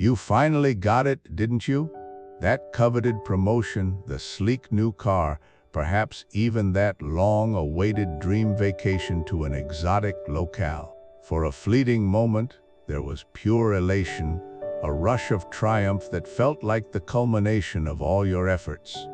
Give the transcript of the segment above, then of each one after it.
You finally got it, didn't you? That coveted promotion, the sleek new car, perhaps even that long-awaited dream vacation to an exotic locale. For a fleeting moment, there was pure elation, a rush of triumph that felt like the culmination of all your efforts.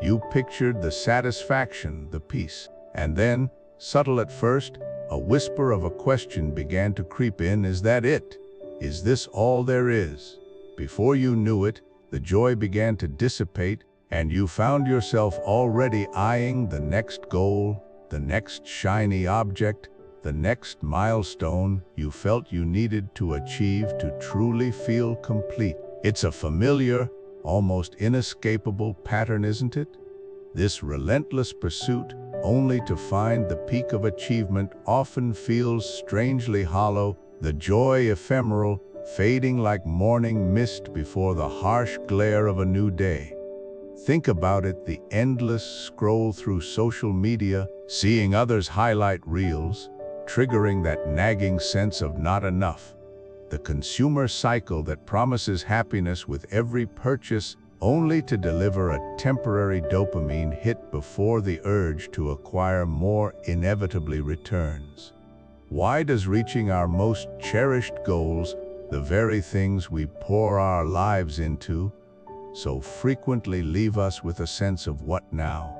You pictured the satisfaction, the peace, and then, subtle at first, a whisper of a question began to creep in. Is that it? Is this all there is? Before you knew it, the joy began to dissipate, and you found yourself already eyeing the next goal, the next shiny object, the next milestone you felt you needed to achieve to truly feel complete. It's a familiar, almost inescapable pattern, isn't it? This relentless pursuit, only to find the peak of achievement, often feels strangely hollow, the joy ephemeral, fading like morning mist before the harsh glare of a new day. Think about it, the endless scroll through social media, seeing others' highlight reels, triggering that nagging sense of not enough. The consumer cycle that promises happiness with every purchase, only to deliver a temporary dopamine hit before the urge to acquire more inevitably returns. Why does reaching our most cherished goals, the very things we pour our lives into, so frequently leave us with a sense of what now?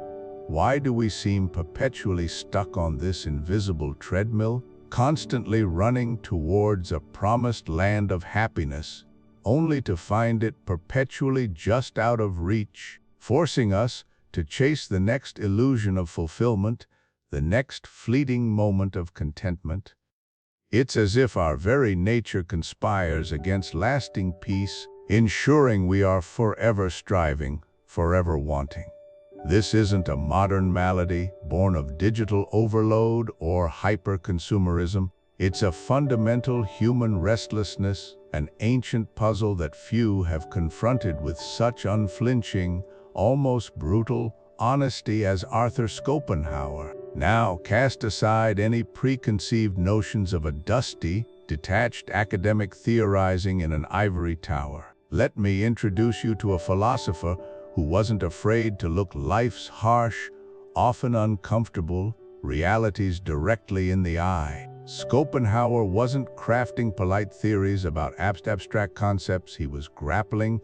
Why do we seem perpetually stuck on this invisible treadmill, constantly running towards a promised land of happiness, only to find it perpetually just out of reach, forcing us to chase the next illusion of fulfillment, the next fleeting moment of contentment? It's as if our very nature conspires against lasting peace, ensuring we are forever striving, forever wanting. This isn't a modern malady born of digital overload or hyper-consumerism. It's a fundamental human restlessness, an ancient puzzle that few have confronted with such unflinching, almost brutal honesty as Arthur Schopenhauer. Now, cast aside any preconceived notions of a dusty, detached academic theorizing in an ivory tower. Let me introduce you to a philosopher who wasn't afraid to look life's harsh, often uncomfortable, realities directly in the eye. Schopenhauer wasn't crafting polite theories about abstract concepts. He was grappling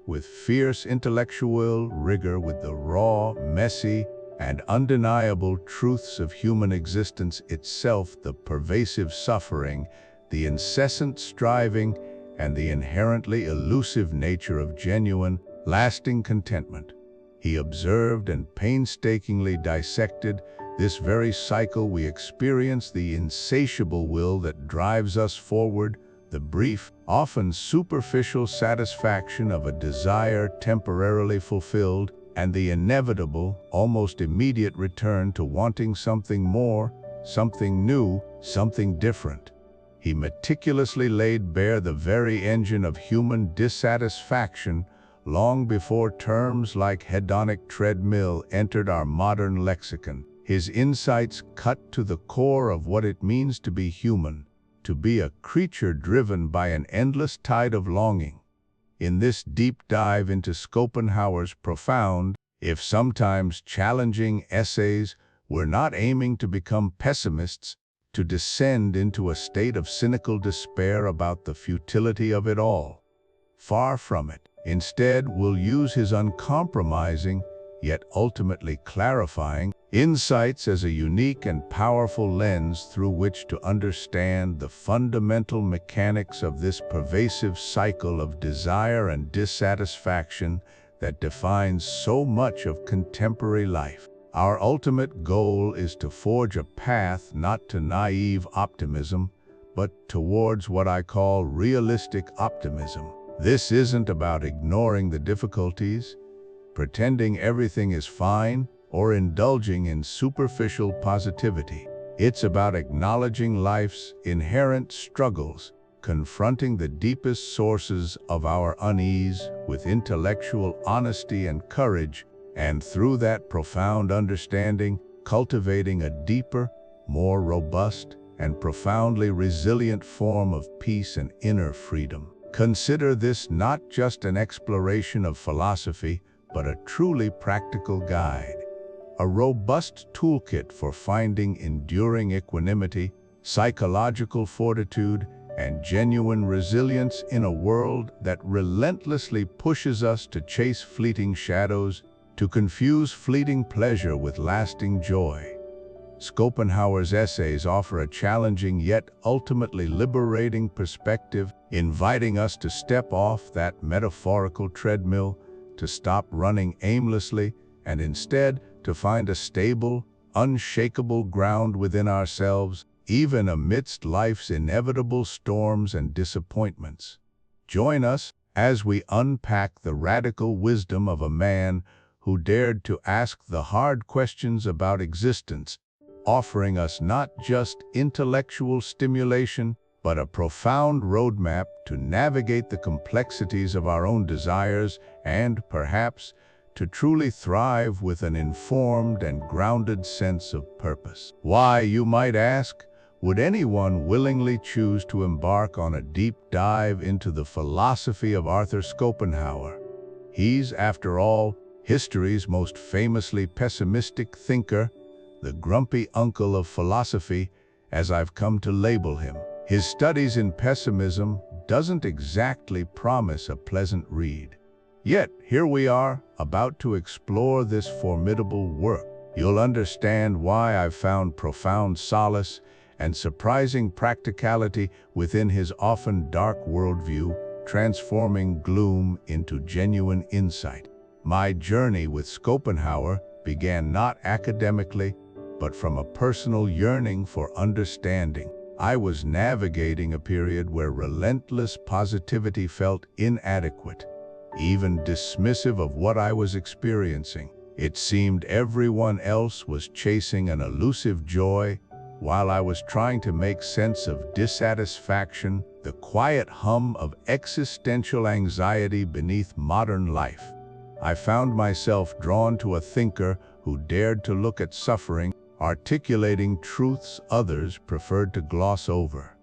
with fierce intellectual rigor with the raw, messy, and undeniable truths of human existence itself, the pervasive suffering, the incessant striving, and the inherently elusive nature of genuine, lasting contentment. He observed and painstakingly dissected this very cycle we experience, the insatiable will that drives us forward, the brief, often superficial satisfaction of a desire temporarily fulfilled, and the inevitable, almost immediate return to wanting something more, something new, something different. He meticulously laid bare the very engine of human dissatisfaction long before terms like hedonic treadmill entered our modern lexicon. His insights cut to the core of what it means to be human, to be a creature driven by an endless tide of longing. In this deep dive into Schopenhauer's profound, if sometimes challenging essays, we're not aiming to become pessimists, to descend into a state of cynical despair about the futility of it all. Far from it. Instead, we'll use his uncompromising, yet ultimately clarifying, insights as a unique and powerful lens through which to understand the fundamental mechanics of this pervasive cycle of desire and dissatisfaction that defines so much of contemporary life. Our ultimate goal is to forge a path not to naive optimism, but towards what I call realistic optimism. This isn't about ignoring the difficulties, pretending everything is fine, or indulging in superficial positivity. It's about acknowledging life's inherent struggles, confronting the deepest sources of our unease with intellectual honesty and courage, and through that profound understanding, cultivating a deeper, more robust, and profoundly resilient form of peace and inner freedom. Consider this not just an exploration of philosophy, but a truly practical guide. A robust toolkit for finding enduring equanimity, psychological fortitude, and genuine resilience in a world that relentlessly pushes us to chase fleeting shadows, to confuse fleeting pleasure with lasting joy. Schopenhauer's essays offer a challenging yet ultimately liberating perspective, inviting us to step off that metaphorical treadmill, to stop running aimlessly, and instead to find a stable, unshakable ground within ourselves, even amidst life's inevitable storms and disappointments. Join us as we unpack the radical wisdom of a man who dared to ask the hard questions about existence, offering us not just intellectual stimulation, but a profound roadmap to navigate the complexities of our own desires and, perhaps, to truly thrive with an informed and grounded sense of purpose. Why, you might ask, would anyone willingly choose to embark on a deep dive into the philosophy of Arthur Schopenhauer? He's, after all, history's most famously pessimistic thinker, the grumpy uncle of philosophy, as I've come to label him. His studies in pessimism doesn't exactly promise a pleasant read. Yet, here we are, about to explore this formidable work. You'll understand why I've found profound solace and surprising practicality within his often dark worldview, transforming gloom into genuine insight. My journey with Schopenhauer began not academically, but from a personal yearning for understanding. I was navigating a period where relentless positivity felt inadequate, even dismissive of what I was experiencing. It seemed everyone else was chasing an elusive joy, while I was trying to make sense of dissatisfaction, the quiet hum of existential anxiety beneath modern life. I found myself drawn to a thinker who dared to look at suffering, articulating truths others preferred to gloss over.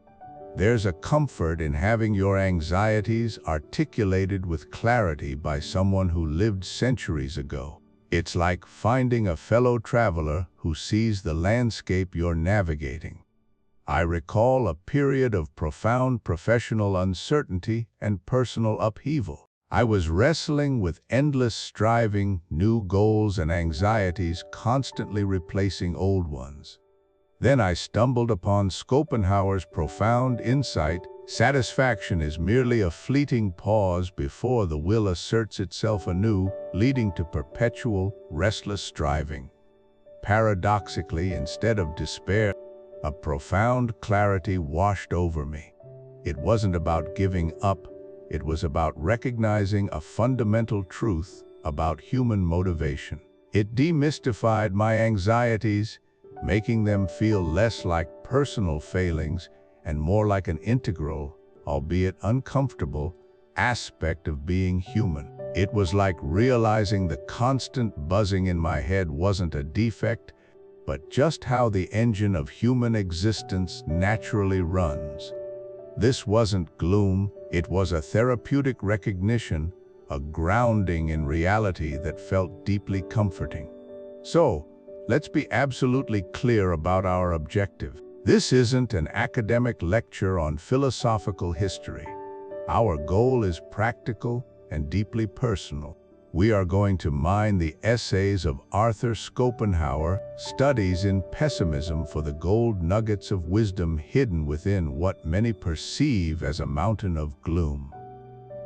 There's a comfort in having your anxieties articulated with clarity by someone who lived centuries ago. It's like finding a fellow traveler who sees the landscape you're navigating. I recall a period of profound professional uncertainty and personal upheaval. I was wrestling with endless striving, new goals and anxieties constantly replacing old ones. Then I stumbled upon Schopenhauer's profound insight: satisfaction is merely a fleeting pause before the will asserts itself anew, leading to perpetual, restless striving. Paradoxically, instead of despair, a profound clarity washed over me. It wasn't about giving up. It was about recognizing a fundamental truth about human motivation. It demystified my anxieties, making them feel less like personal failings and more like an integral, albeit uncomfortable, aspect of being human. It was like realizing the constant buzzing in my head wasn't a defect, but just how the engine of human existence naturally runs. This wasn't gloom, it was a therapeutic recognition, a grounding in reality that felt deeply comforting. So, let's be absolutely clear about our objective. This isn't an academic lecture on philosophical history. Our goal is practical and deeply personal. We are going to mine the essays of Arthur Schopenhauer, Studies in Pessimism, for the gold nuggets of wisdom hidden within what many perceive as a mountain of gloom.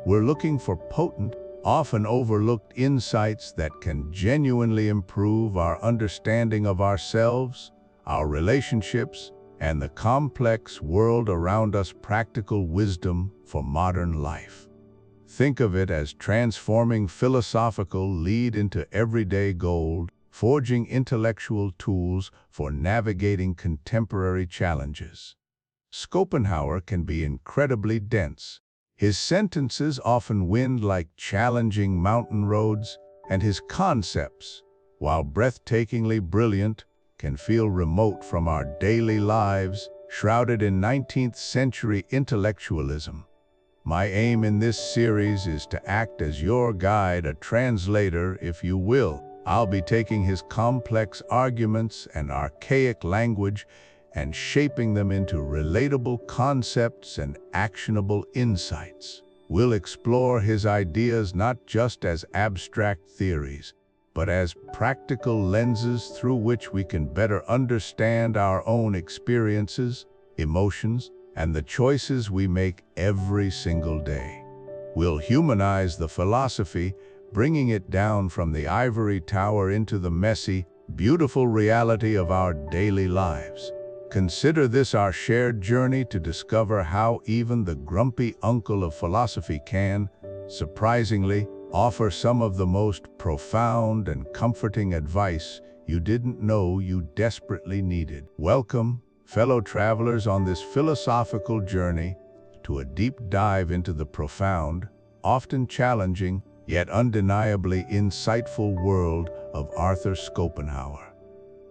We're looking for potent, often overlooked insights that can genuinely improve our understanding of ourselves, our relationships, and the complex world around us. Practical wisdom for modern life. Think of it as transforming philosophical lead into everyday gold, forging intellectual tools for navigating contemporary challenges. Schopenhauer can be incredibly dense. His sentences often wind like challenging mountain roads, and his concepts, while breathtakingly brilliant, can feel remote from our daily lives, shrouded in 19th-century intellectualism. My aim in this series is to act as your guide, a translator, if you will. I'll be taking his complex arguments and archaic language and shaping them into relatable concepts and actionable insights. We'll explore his ideas not just as abstract theories, but as practical lenses through which we can better understand our own experiences, emotions, and the choices we make every single day. We'll humanize the philosophy, bringing it down from the ivory tower into the messy, beautiful reality of our daily lives. Consider this our shared journey to discover how even the grumpy uncle of philosophy can, surprisingly, offer some of the most profound and comforting advice you didn't know you desperately needed. Welcome, fellow travelers, on this philosophical journey to a deep dive into the profound, often challenging, yet undeniably insightful world of Arthur Schopenhauer.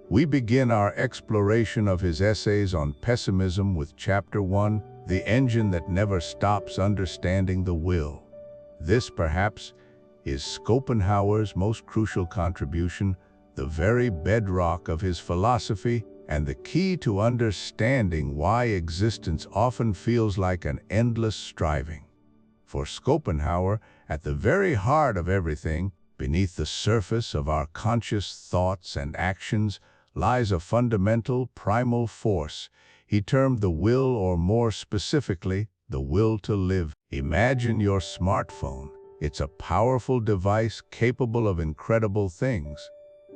We begin our exploration of his essays on pessimism with Chapter 1, The Engine That Never Stops Understanding the Will. This, perhaps, is Schopenhauer's most crucial contribution, the very bedrock of his philosophy, and the key to understanding why existence often feels like an endless striving. For Schopenhauer, at the very heart of everything, beneath the surface of our conscious thoughts and actions, lies a fundamental, primal force he termed the will, or more specifically, the will to live. Imagine your smartphone. It's a powerful device capable of incredible things.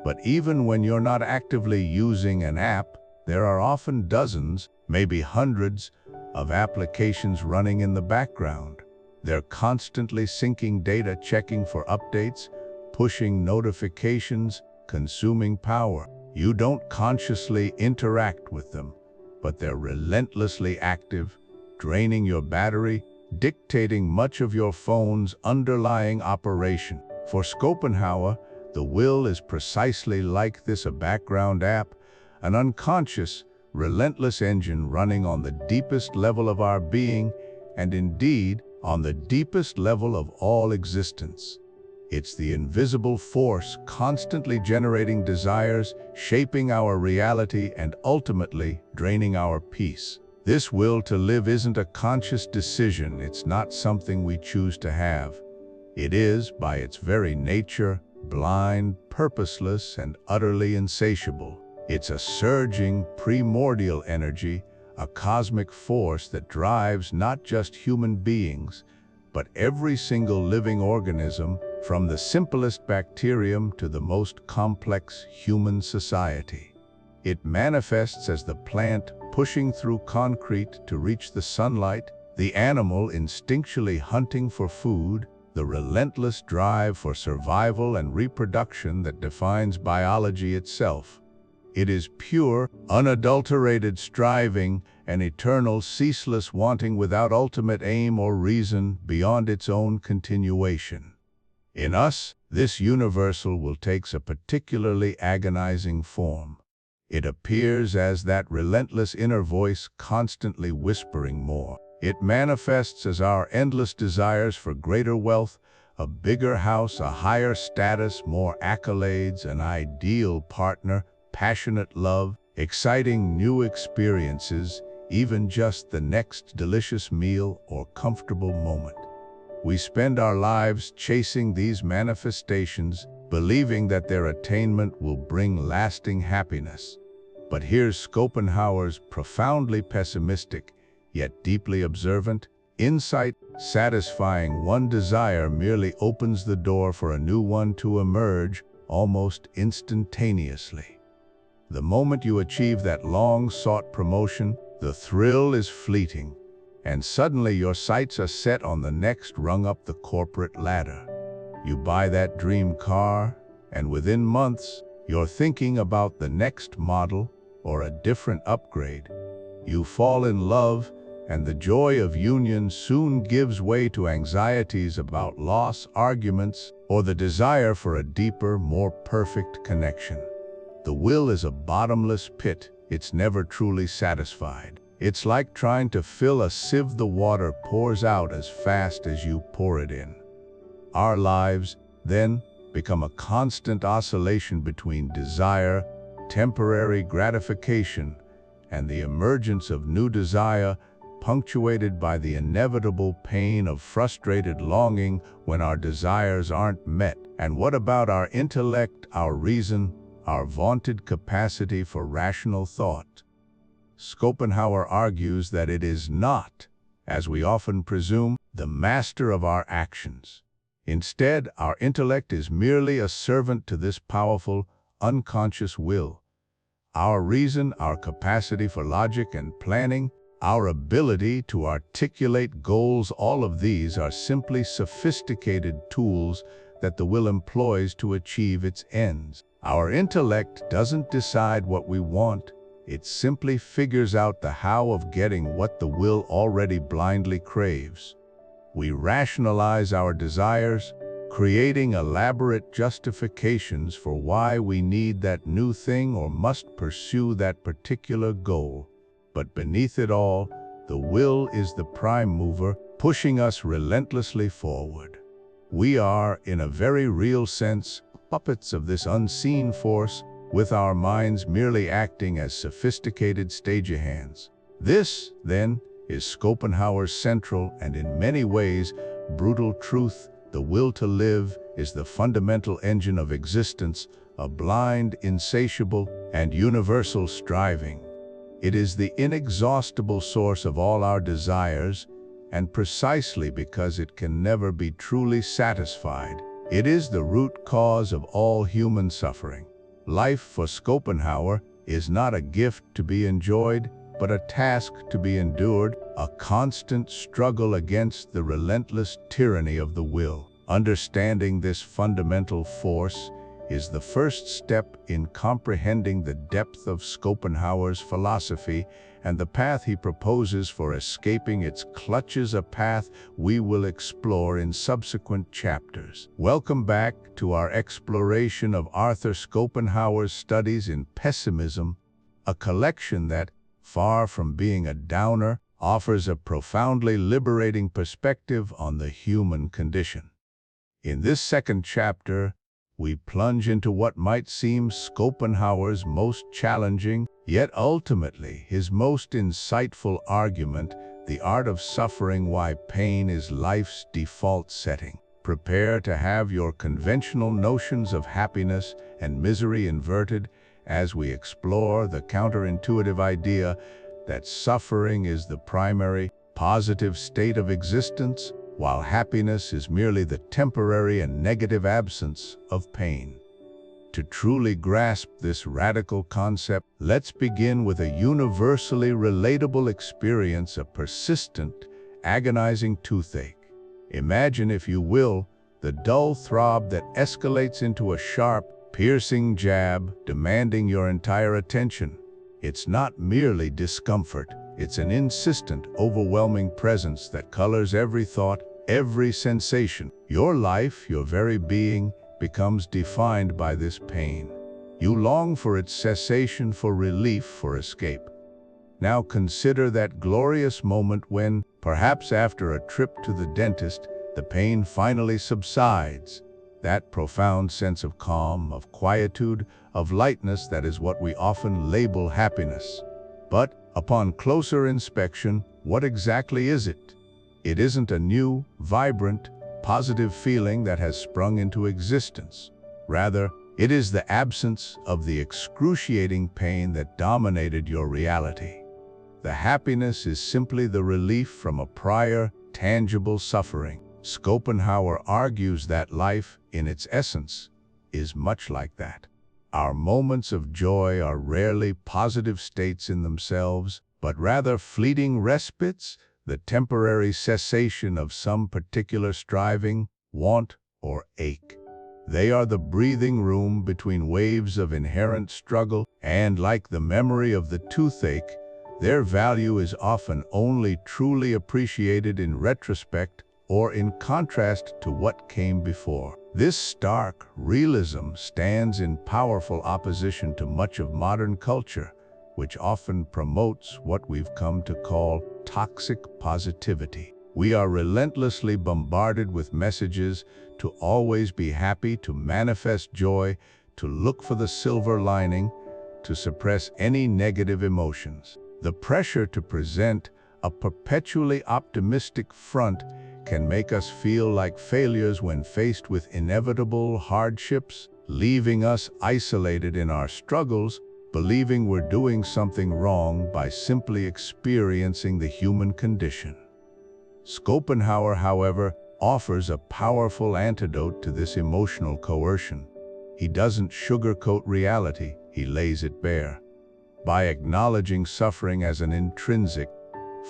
But even when you're not actively using an app, there are often dozens, maybe hundreds, of applications running in the background. They're constantly syncing data, checking for updates, pushing notifications, consuming power. You don't consciously interact with them, but they're relentlessly active, draining your battery, dictating much of your phone's underlying operation. For Schopenhauer, the will is precisely like this, a background app, an unconscious, relentless engine running on the deepest level of our being, and indeed, on the deepest level of all existence. It's the invisible force constantly generating desires, shaping our reality, and ultimately draining our peace. This will to live isn't a conscious decision. It's not something we choose to have. It is, by its very nature, blind, purposeless, and utterly insatiable. It's a surging, primordial energy, a cosmic force that drives not just human beings, but every single living organism, from the simplest bacterium to the most complex human society. It manifests as the plant pushing through concrete to reach the sunlight, the animal instinctually hunting for food, the relentless drive for survival and reproduction that defines biology itself. It is pure, unadulterated striving, an eternal, ceaseless wanting without ultimate aim or reason beyond its own continuation. In us, this universal will takes a particularly agonizing form. It appears as that relentless inner voice constantly whispering more. It manifests as our endless desires for greater wealth, a bigger house, a higher status, more accolades, an ideal partner, passionate love, exciting new experiences, even just the next delicious meal or comfortable moment. We spend our lives chasing these manifestations, believing that their attainment will bring lasting happiness. But here's Schopenhauer's profoundly pessimistic, yet deeply observant, insight: satisfying one desire merely opens the door for a new one to emerge almost instantaneously. The moment you achieve that long-sought promotion, the thrill is fleeting, and suddenly your sights are set on the next rung up the corporate ladder. You buy that dream car, and within months, you're thinking about the next model or a different upgrade. You fall in love, and the joy of union soon gives way to anxieties about loss, arguments, or the desire for a deeper, more perfect connection. The will is a bottomless pit. It's never truly satisfied. It's like trying to fill a sieve. The water pours out as fast as you pour it in. Our lives, then, become a constant oscillation between desire, temporary gratification, and the emergence of new desire, punctuated by the inevitable pain of frustrated longing when our desires aren't met. And what about our intellect, our reason, our vaunted capacity for rational thought? Schopenhauer argues that it is not, as we often presume, the master of our actions. Instead, our intellect is merely a servant to this powerful, unconscious will. Our reason, our capacity for logic and planning, our ability to articulate goals, all of these are simply sophisticated tools that the will employs to achieve its ends. Our intellect doesn't decide what we want, it simply figures out the how of getting what the will already blindly craves. We rationalize our desires, creating elaborate justifications for why we need that new thing or must pursue that particular goal. But beneath it all, the will is the prime mover, pushing us relentlessly forward. We are, in a very real sense, puppets of this unseen force, with our minds merely acting as sophisticated stagehands. This, then, is Schopenhauer's central and in many ways brutal truth. The will to live is the fundamental engine of existence, a blind, insatiable, and universal striving. It is the inexhaustible source of all our desires, and precisely because it can never be truly satisfied, it is the root cause of all human suffering. Life, for Schopenhauer, is not a gift to be enjoyed, but a task to be endured, a constant struggle against the relentless tyranny of the will. Understanding this fundamental force is the first step in comprehending the depth of Schopenhauer's philosophy and the path he proposes for escaping its clutches, a path we will explore in subsequent chapters. Welcome back to our exploration of Arthur Schopenhauer's studies in Pessimism, a collection that, far from being a downer, offers a profoundly liberating perspective on the human condition. In this second chapter, we plunge into what might seem Schopenhauer's most challenging, yet ultimately his most insightful argument, the art of suffering, why pain is life's default setting. Prepare to have your conventional notions of happiness and misery inverted as we explore the counterintuitive idea that suffering is the primary, positive state of existence, while happiness is merely the temporary and negative absence of pain. To truly grasp this radical concept, let's begin with a universally relatable experience, a persistent, agonizing toothache. Imagine, if you will, the dull throb that escalates into a sharp, piercing jab, demanding your entire attention. It's not merely discomfort, it's an insistent, overwhelming presence that colors every thought, every sensation. Your life, your very being, becomes defined by this pain. You long for its cessation, for relief, for escape. Now consider that glorious moment when, perhaps after a trip to the dentist, the pain finally subsides. That profound sense of calm, of quietude, of lightness that is what we often label happiness. But, upon closer inspection, what exactly is it? It isn't a new, vibrant, positive feeling that has sprung into existence. Rather, it is the absence of the excruciating pain that dominated your reality. The happiness is simply the relief from a prior, tangible suffering. Schopenhauer argues that life, in its essence, is much like that. Our moments of joy are rarely positive states in themselves, but rather fleeting respites, the temporary cessation of some particular striving, want, or ache. They are the breathing room between waves of inherent struggle, and like the memory of the toothache, their value is often only truly appreciated in retrospect or in contrast to what came before. This stark realism stands in powerful opposition to much of modern culture, which often promotes what we've come to call toxic positivity. We are relentlessly bombarded with messages to always be happy, to manifest joy, to look for the silver lining, to suppress any negative emotions. The pressure to present a perpetually optimistic front can make us feel like failures when faced with inevitable hardships, leaving us isolated in our struggles, believing we're doing something wrong by simply experiencing the human condition. Schopenhauer, however, offers a powerful antidote to this emotional coercion. He doesn't sugarcoat reality, he lays it bare. By acknowledging suffering as an intrinsic,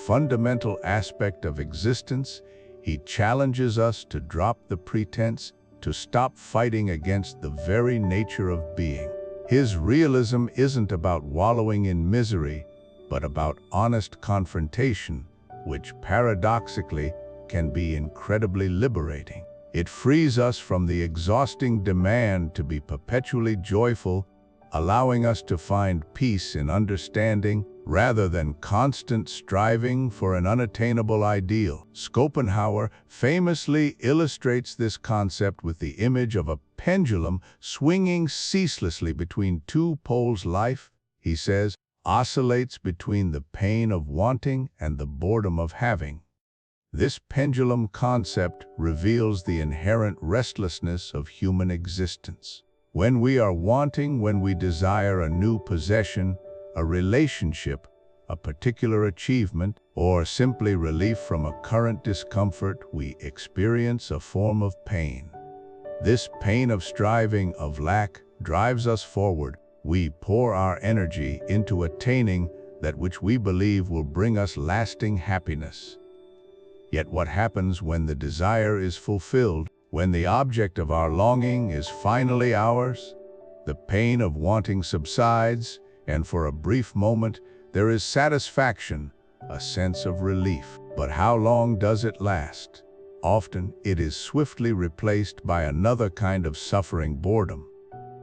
fundamental aspect of existence, he challenges us to drop the pretense, to stop fighting against the very nature of being. His realism isn't about wallowing in misery, but about honest confrontation, which paradoxically can be incredibly liberating. It frees us from the exhausting demand to be perpetually joyful, allowing us to find peace in understanding rather than constant striving for an unattainable ideal. Schopenhauer famously illustrates this concept with the image of a pendulum swinging ceaselessly between two poles. Life, he says, oscillates between the pain of wanting and the boredom of having. This pendulum concept reveals the inherent restlessness of human existence. When we are wanting, when we desire a new possession, a relationship, a particular achievement, or simply relief from a current discomfort, we experience a form of pain. This pain of striving, of lack, drives us forward. We pour our energy into attaining that which we believe will bring us lasting happiness. Yet what happens when the desire is fulfilled, when the object of our longing is finally ours? The pain of wanting subsides, and for a brief moment there is satisfaction, a sense of relief. But how long does it last? Often it is swiftly replaced by another kind of suffering, boredom.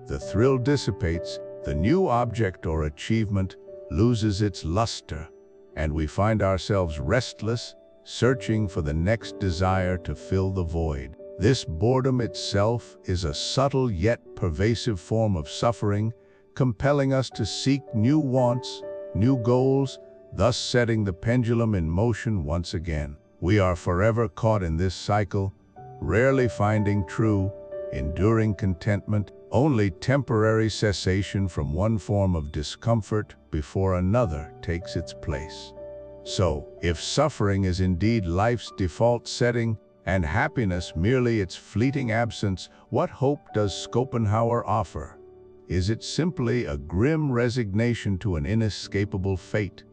The thrill dissipates, the new object or achievement loses its luster, and we find ourselves restless, searching for the next desire to fill the void. This boredom itself is a subtle yet pervasive form of suffering, compelling us to seek new wants, new goals, thus setting the pendulum in motion once again. We are forever caught in this cycle, rarely finding true, enduring contentment, only temporary cessation from one form of discomfort before another takes its place. So, if suffering is indeed life's default setting, and happiness merely its fleeting absence, what hope does Schopenhauer offer? Is it simply a grim resignation to an inescapable fate?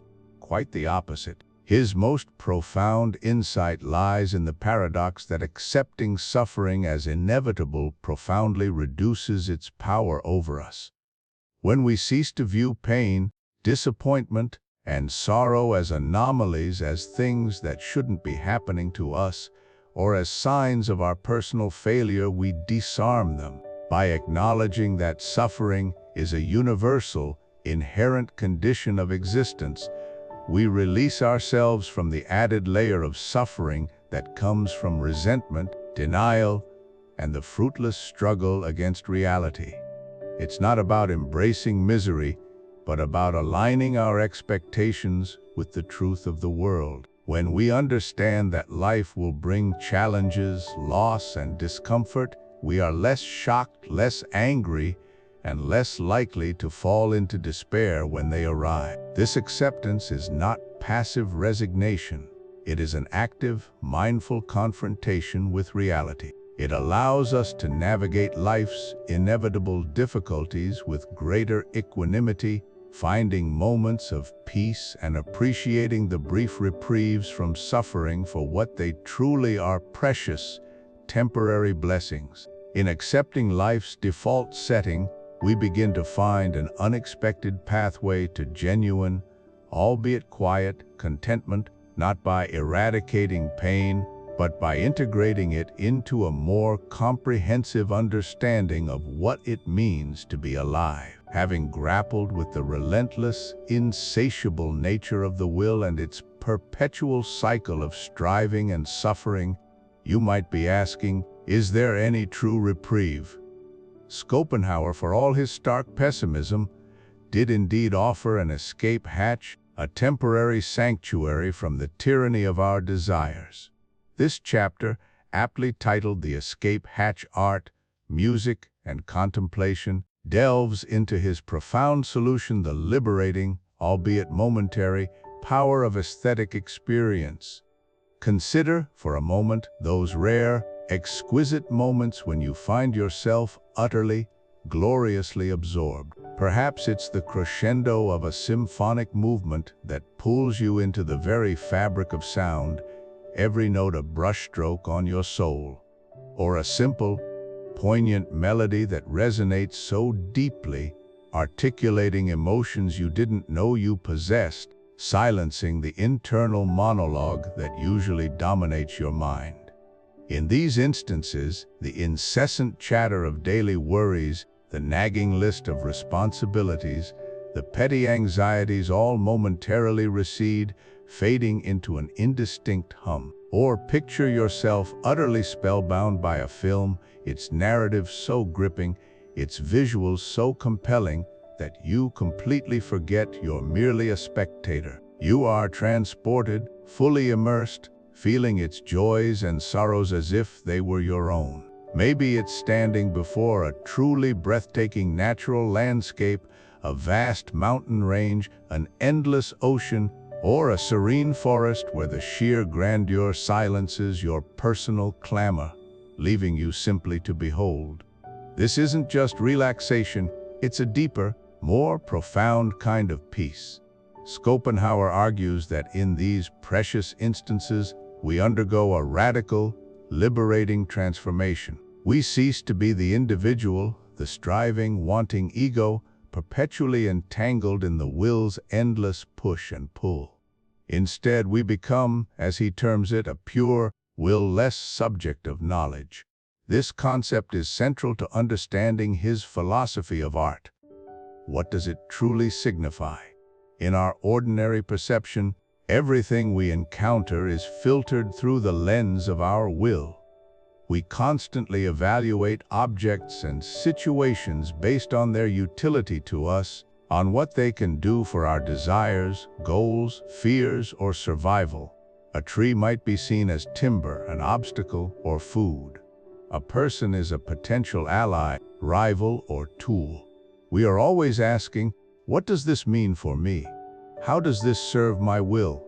Quite the opposite. His most profound insight lies in the paradox that accepting suffering as inevitable profoundly reduces its power over us. When we cease to view pain, disappointment, and sorrow as anomalies, as things that shouldn't be happening to us, or as signs of our personal failure, we disarm them. By acknowledging that suffering is a universal, inherent condition of existence, we release ourselves from the added layer of suffering that comes from resentment, denial, and the fruitless struggle against reality. It's not about embracing misery, but about aligning our expectations with the truth of the world. When we understand that life will bring challenges, loss, and discomfort, we are less shocked, less angry, and less likely to fall into despair when they arrive. This acceptance is not passive resignation. It is an active, mindful confrontation with reality. It allows us to navigate life's inevitable difficulties with greater equanimity, finding moments of peace and appreciating the brief reprieves from suffering for what they truly are: precious, temporary blessings. In accepting life's default setting, we begin to find an unexpected pathway to genuine, albeit quiet, contentment, not by eradicating pain, but by integrating it into a more comprehensive understanding of what it means to be alive. Having grappled with the relentless, insatiable nature of the will and its perpetual cycle of striving and suffering, you might be asking, is there any true reprieve? Schopenhauer, for all his stark pessimism, did indeed offer an escape hatch, a temporary sanctuary from the tyranny of our desires. This chapter, aptly titled The Escape Hatch: Art, Music, and Contemplation, delves into his profound solution: the liberating, albeit momentary, power of aesthetic experience. Consider, for a moment, those rare, exquisite moments when you find yourself utterly, gloriously absorbed. Perhaps it's the crescendo of a symphonic movement that pulls you into the very fabric of sound, every note a brushstroke on your soul. Or a simple, poignant melody that resonates so deeply, articulating emotions you didn't know you possessed, silencing the internal monologue that usually dominates your mind. In these instances, the incessant chatter of daily worries, the nagging list of responsibilities, the petty anxieties all momentarily recede, fading into an indistinct hum. Or picture yourself utterly spellbound by a film, its narrative so gripping, its visuals so compelling, that you completely forget you're merely a spectator. You are transported, fully immersed, feeling its joys and sorrows as if they were your own. Maybe it's standing before a truly breathtaking natural landscape, a vast mountain range, an endless ocean, or a serene forest where the sheer grandeur silences your personal clamor, leaving you simply to behold. This isn't just relaxation, it's a deeper, more profound kind of peace. Schopenhauer argues that in these precious instances, we undergo a radical, liberating transformation. We cease to be the individual, the striving, wanting ego, perpetually entangled in the will's endless push and pull. Instead, we become, as he terms it, a pure, will-less subject of knowledge. This concept is central to understanding his philosophy of art. What does it truly signify? In our ordinary perception, everything we encounter is filtered through the lens of our will. We constantly evaluate objects and situations based on their utility to us, on what they can do for our desires, goals, fears, or survival. A tree might be seen as timber, an obstacle, or food. A person is a potential ally, rival, or tool. We are always asking, what does this mean for me? How does this serve my will?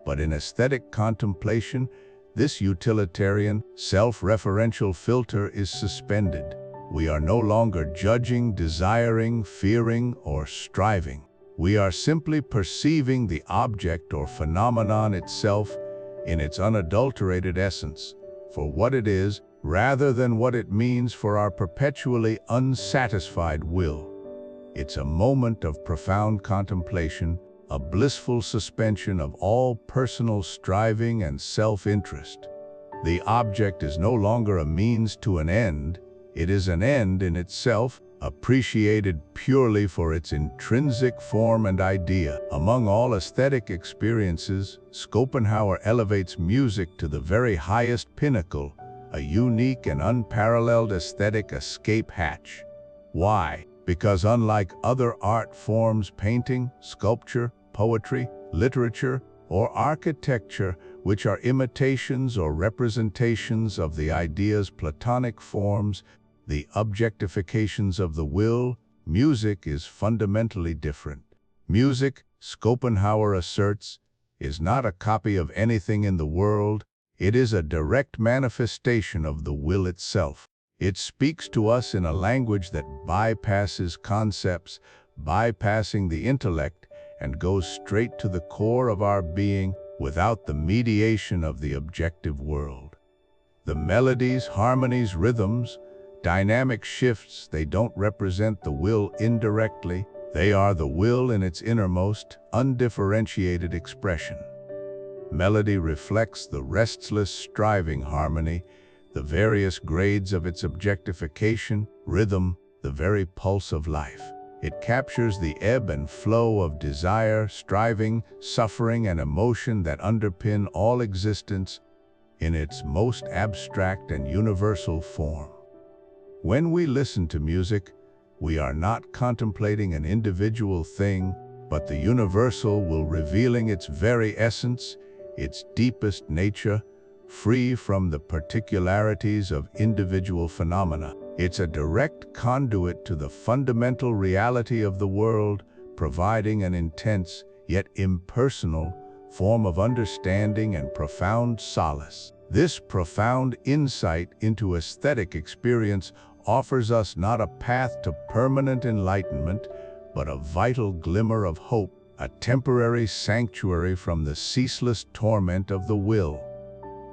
But in aesthetic contemplation, this utilitarian, self-referential filter is suspended. We are no longer judging, desiring, fearing, or striving. We are simply perceiving the object or phenomenon itself in its unadulterated essence, for what it is, rather than what it means for our perpetually unsatisfied will. It's a moment of profound contemplation, a blissful suspension of all personal striving and self-interest. The object is no longer a means to an end, it is an end in itself, appreciated purely for its intrinsic form and idea. Among all aesthetic experiences, Schopenhauer elevates music to the very highest pinnacle, a unique and unparalleled aesthetic escape hatch. Why? Because unlike other art forms, painting, sculpture, poetry, literature, or architecture, which are imitations or representations of the idea's Platonic forms, the objectifications of the will, music is fundamentally different. Music, Schopenhauer asserts, is not a copy of anything in the world, it is a direct manifestation of the will itself. It speaks to us in a language that bypasses concepts, bypassing the intellect, and goes straight to the core of our being without the mediation of the objective world. The melodies, harmonies, rhythms, dynamic shifts, they don't represent the will indirectly, they are the will in its innermost, undifferentiated expression. Melody reflects the restless, striving harmony, the various grades of its objectification, rhythm, the very pulse of life. It captures the ebb and flow of desire, striving, suffering, and emotion that underpin all existence in its most abstract and universal form. When we listen to music, we are not contemplating an individual thing, but the universal will revealing its very essence, its deepest nature, free from the particularities of individual phenomena. It's a direct conduit to the fundamental reality of the world, providing an intense, yet impersonal, form of understanding and profound solace. This profound insight into aesthetic experience offers us not a path to permanent enlightenment, but a vital glimmer of hope, a temporary sanctuary from the ceaseless torment of the will.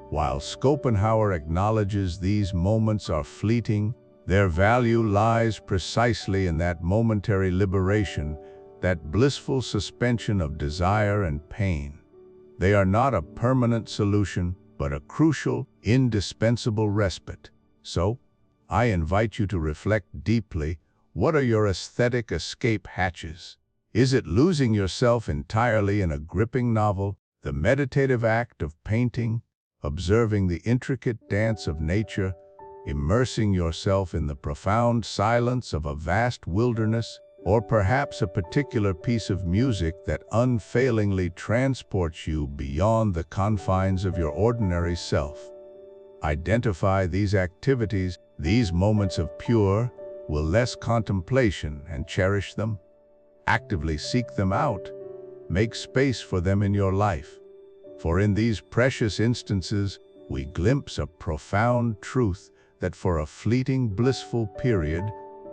While Schopenhauer acknowledges these moments are fleeting, their value lies precisely in that momentary liberation, that blissful suspension of desire and pain. They are not a permanent solution, but a crucial, indispensable respite. So, I invite you to reflect deeply. What are your aesthetic escape hatches? Is it losing yourself entirely in a gripping novel, the meditative act of painting, observing the intricate dance of nature, immersing yourself in the profound silence of a vast wilderness, or perhaps a particular piece of music that unfailingly transports you beyond the confines of your ordinary self? Identify these activities, these moments of pure, will-less contemplation, and cherish them. Actively seek them out. Make space for them in your life. For in these precious instances, we glimpse a profound truth that for a fleeting blissful period,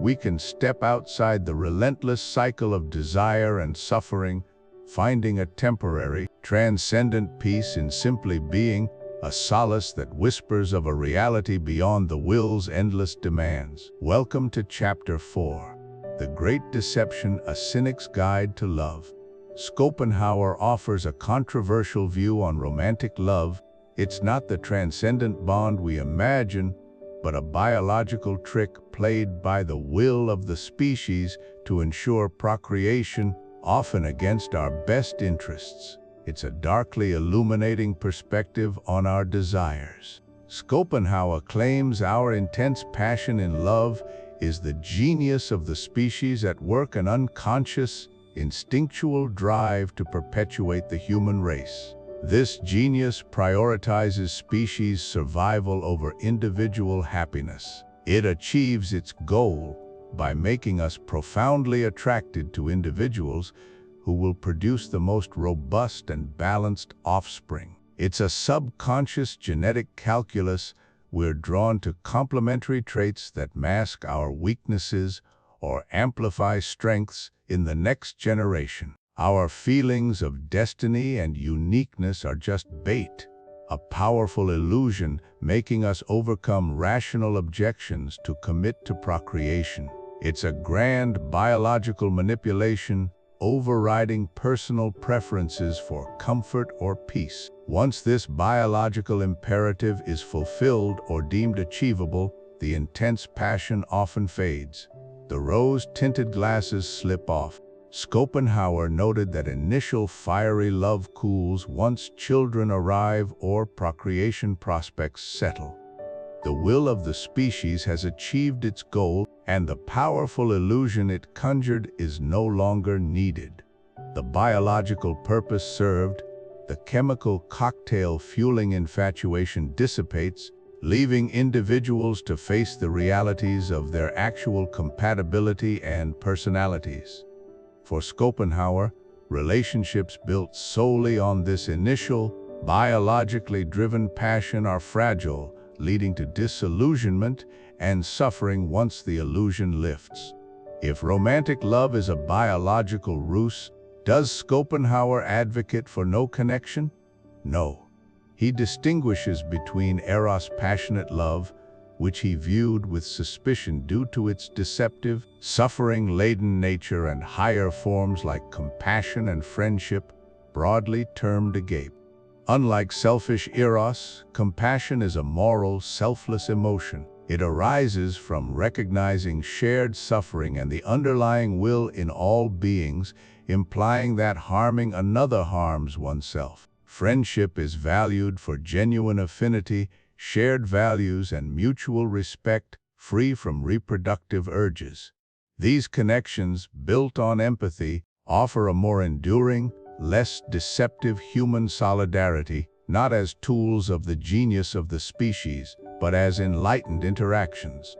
we can step outside the relentless cycle of desire and suffering, finding a temporary, transcendent peace in simply being, a solace that whispers of a reality beyond the will's endless demands. Welcome to Chapter 4, The Great Deception, A Cynic's Guide to Love. Schopenhauer offers a controversial view on romantic love. It's not the transcendent bond we imagine, but a biological trick played by the will of the species to ensure procreation, often against our best interests. It's a darkly illuminating perspective on our desires. Schopenhauer claims our intense passion in love is the genius of the species at work, an unconscious, instinctual drive to perpetuate the human race. This genius prioritizes species survival over individual happiness. It achieves its goal by making us profoundly attracted to individuals who will produce the most robust and balanced offspring. It's a subconscious genetic calculus. We're drawn to complementary traits that mask our weaknesses or amplify strengths in the next generation. Our feelings of destiny and uniqueness are just bait, a powerful illusion making us overcome rational objections to commit to procreation. It's a grand biological manipulation, overriding personal preferences for comfort or peace. Once this biological imperative is fulfilled or deemed achievable, the intense passion often fades. The rose-tinted glasses slip off. Schopenhauer noted that initial fiery love cools once children arrive or procreation prospects settle. The will of the species has achieved its goal, and the powerful illusion it conjured is no longer needed. The biological purpose served, the chemical cocktail fueling infatuation dissipates, leaving individuals to face the realities of their actual compatibility and personalities. For Schopenhauer, relationships built solely on this initial, biologically driven passion are fragile, leading to disillusionment and suffering once the illusion lifts. If romantic love is a biological ruse, does Schopenhauer advocate for no connection? No. He distinguishes between eros, passionate love, which he viewed with suspicion due to its deceptive, suffering-laden nature, and higher forms like compassion and friendship, broadly termed agape. Unlike selfish eros, compassion is a moral, selfless emotion. It arises from recognizing shared suffering and the underlying will in all beings, implying that harming another harms oneself. Friendship is valued for genuine affinity, shared values, and mutual respect, free from reproductive urges. These connections, built on empathy, offer a more enduring, less deceptive human solidarity, not as tools of the genius of the species, but as enlightened interactions.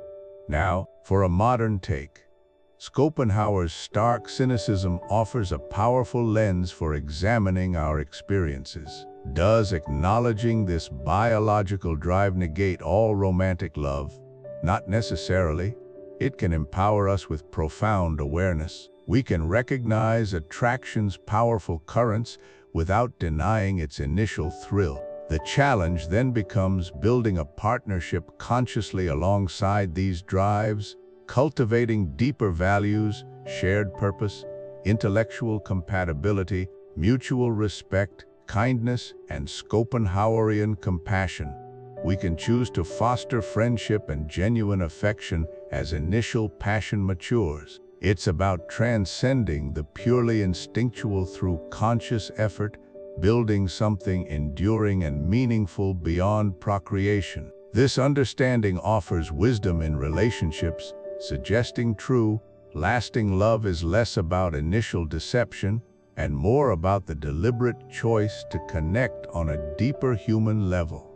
Now, for a modern take. Schopenhauer's stark cynicism offers a powerful lens for examining our experiences. Does acknowledging this biological drive negate all romantic love? Not necessarily. It can empower us with profound awareness. We can recognize attraction's powerful currents without denying its initial thrill. The challenge then becomes building a partnership consciously alongside these drives, cultivating deeper values, shared purpose, intellectual compatibility, mutual respect, kindness, and Schopenhauerian compassion. We can choose to foster friendship and genuine affection as initial passion matures. It's about transcending the purely instinctual through conscious effort, building something enduring and meaningful beyond procreation. This understanding offers wisdom in relationships, suggesting true, lasting love is less about initial deception and more about the deliberate choice to connect on a deeper human level.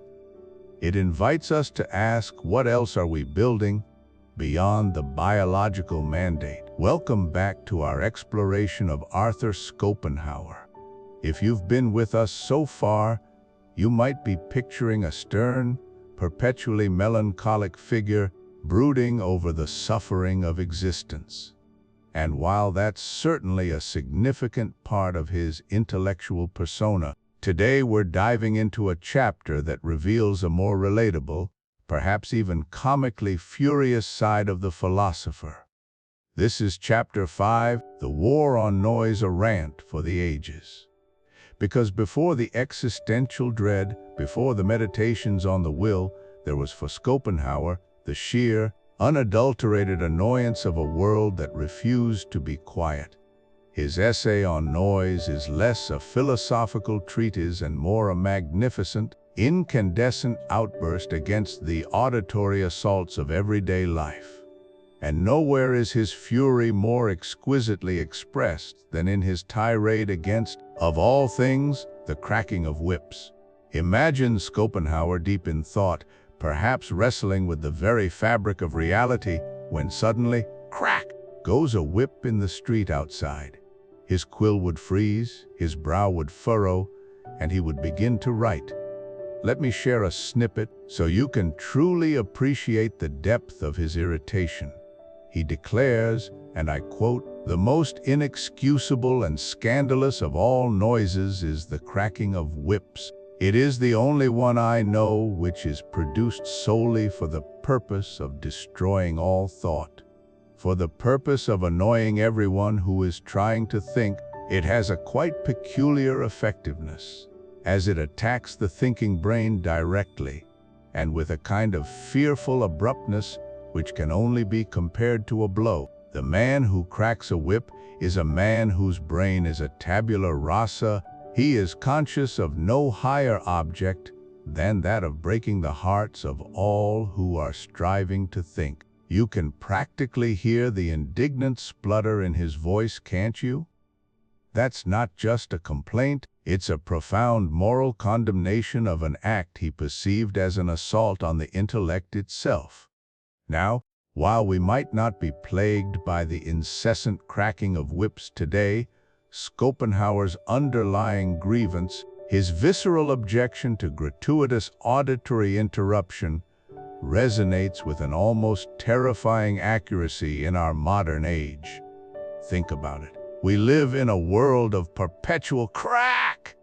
It invites us to ask, what else are we building beyond the biological mandate? Welcome back to our exploration of Arthur Schopenhauer. If you've been with us so far, you might be picturing a stern, perpetually melancholic figure brooding over the suffering of existence. And while that's certainly a significant part of his intellectual persona, today we're diving into a chapter that reveals a more relatable, perhaps even comically furious side of the philosopher. This is Chapter 5, The War on Noise, a Rant for the Ages. Because before the existential dread, before the meditations on the will, there was for Schopenhauer the sheer, unadulterated annoyance of a world that refused to be quiet. His essay on noise is less a philosophical treatise and more a magnificent, incandescent outburst against the auditory assaults of everyday life. And nowhere is his fury more exquisitely expressed than in his tirade against, of all things, the cracking of whips. Imagine Schopenhauer deep in thought, perhaps wrestling with the very fabric of reality, when suddenly, crack, goes a whip in the street outside. His quill would freeze, his brow would furrow, and he would begin to write. Let me share a snippet so you can truly appreciate the depth of his irritation. He declares, and I quote, "The most inexcusable and scandalous of all noises is the cracking of whips. It is the only one I know which is produced solely for the purpose of destroying all thought. For the purpose of annoying everyone who is trying to think. It has a quite peculiar effectiveness, as it attacks the thinking brain directly, and with a kind of fearful abruptness which can only be compared to a blow. The man who cracks a whip is a man whose brain is a tabula rasa. He is conscious of no higher object than that of breaking the hearts of all who are striving to think." You can practically hear the indignant splutter in his voice, can't you? That's not just a complaint, it's a profound moral condemnation of an act he perceived as an assault on the intellect itself. Now, while we might not be plagued by the incessant cracking of whips today, Schopenhauer's underlying grievance, his visceral objection to gratuitous auditory interruption, resonates with an almost terrifying accuracy in our modern age. Think about it. We live in a world of perpetual crack.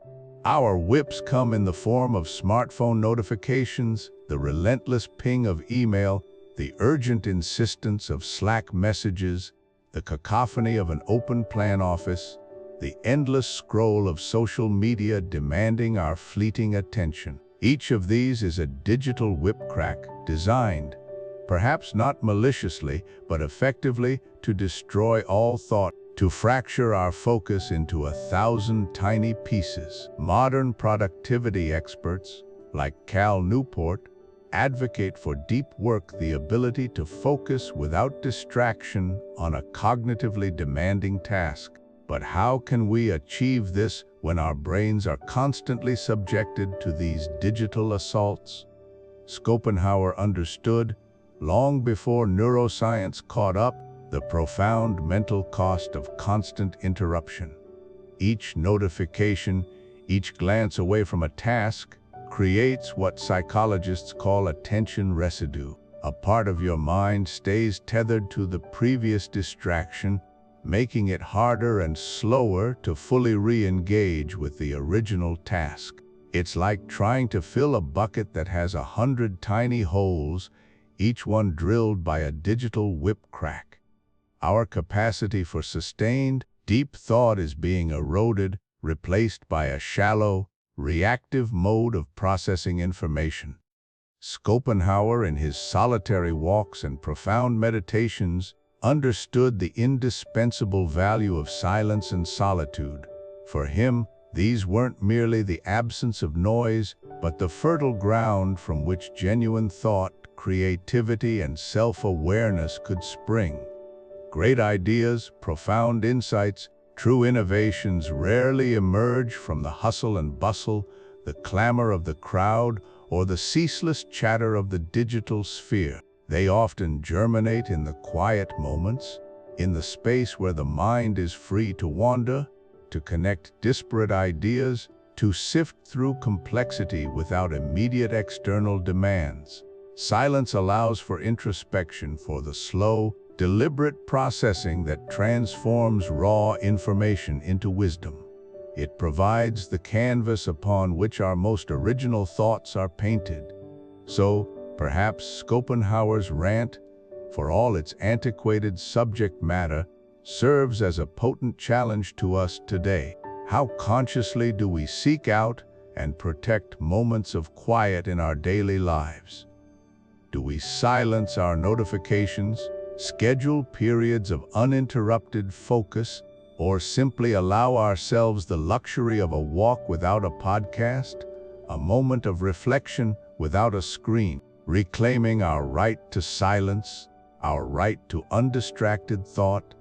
Our whips come in the form of smartphone notifications, the relentless ping of email, the urgent insistence of Slack messages, the cacophony of an open plan office, the endless scroll of social media demanding our fleeting attention. Each of these is a digital whip crack designed, perhaps not maliciously, but effectively to destroy all thought, to fracture our focus into 1,000 tiny pieces. Modern productivity experts, like Cal Newport, advocate for deep work, the ability to focus without distraction on a cognitively demanding task. But how can we achieve this when our brains are constantly subjected to these digital assaults? Schopenhauer understood, long before neuroscience caught up, the profound mental cost of constant interruption. Each notification, each glance away from a task, creates what psychologists call attention residue. A part of your mind stays tethered to the previous distraction, making it harder and slower to fully re-engage with the original task. It's like trying to fill a bucket that has 100 tiny holes, each one drilled by a digital whip crack. Our capacity for sustained, deep thought is being eroded, replaced by a shallow, reactive mode of processing information. Schopenhauer, in his solitary walks and profound meditations, understood the indispensable value of silence and solitude. For him, these weren't merely the absence of noise, but the fertile ground from which genuine thought, creativity, and self-awareness could spring. Great ideas, profound insights, true innovations rarely emerge from the hustle and bustle, the clamor of the crowd, or the ceaseless chatter of the digital sphere. They often germinate in the quiet moments, in the space where the mind is free to wander, to connect disparate ideas, to sift through complexity without immediate external demands. Silence allows for introspection, for the slow, deliberate processing that transforms raw information into wisdom. It provides the canvas upon which our most original thoughts are painted. So, perhaps Schopenhauer's rant, for all its antiquated subject matter, serves as a potent challenge to us today. How consciously do we seek out and protect moments of quiet in our daily lives? Do we silence our notifications, schedule periods of uninterrupted focus, or simply allow ourselves the luxury of a walk without a podcast, a moment of reflection without a screen? Reclaiming our right to silence, our right to undistracted thought,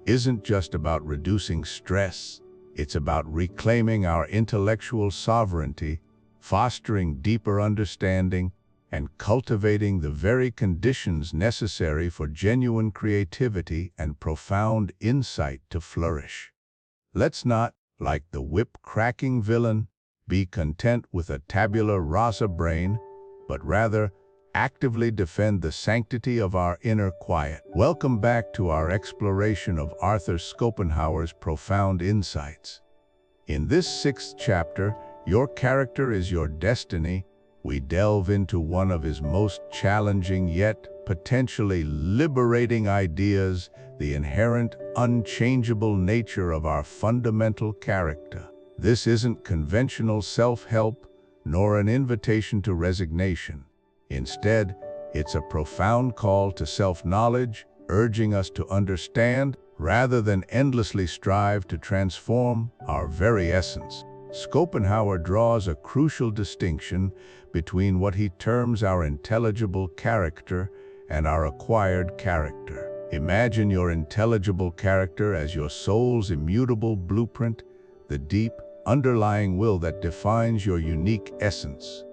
isn't just about reducing stress. It's about reclaiming our intellectual sovereignty, fostering deeper understanding, and cultivating the very conditions necessary for genuine creativity and profound insight to flourish. Let's not, like the whip-cracking villain, be content with a tabula rasa brain, but rather actively defend the sanctity of our inner quiet. Welcome back to our exploration of Arthur Schopenhauer's profound insights. In this 6th chapter, Your Character is Your Destiny, we delve into one of his most challenging yet potentially liberating ideas, the inherent, unchangeable nature of our fundamental character. This isn't conventional self-help, nor an invitation to resignation. Instead, it's a profound call to self-knowledge, urging us to understand, rather than endlessly strive to transform, our very essence. Schopenhauer draws a crucial distinction between what he terms our intelligible character and our acquired character. Imagine your intelligible character as your soul's immutable blueprint, the deep, underlying will that defines your unique essence.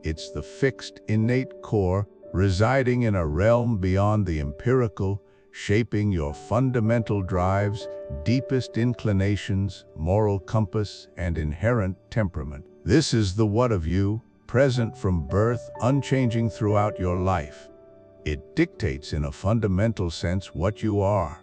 It's the fixed, innate core, residing in a realm beyond the empirical, shaping your fundamental drives, deepest inclinations, moral compass, and inherent temperament. This is the what of you, present from birth, unchanging throughout your life. It dictates in a fundamental sense what you are.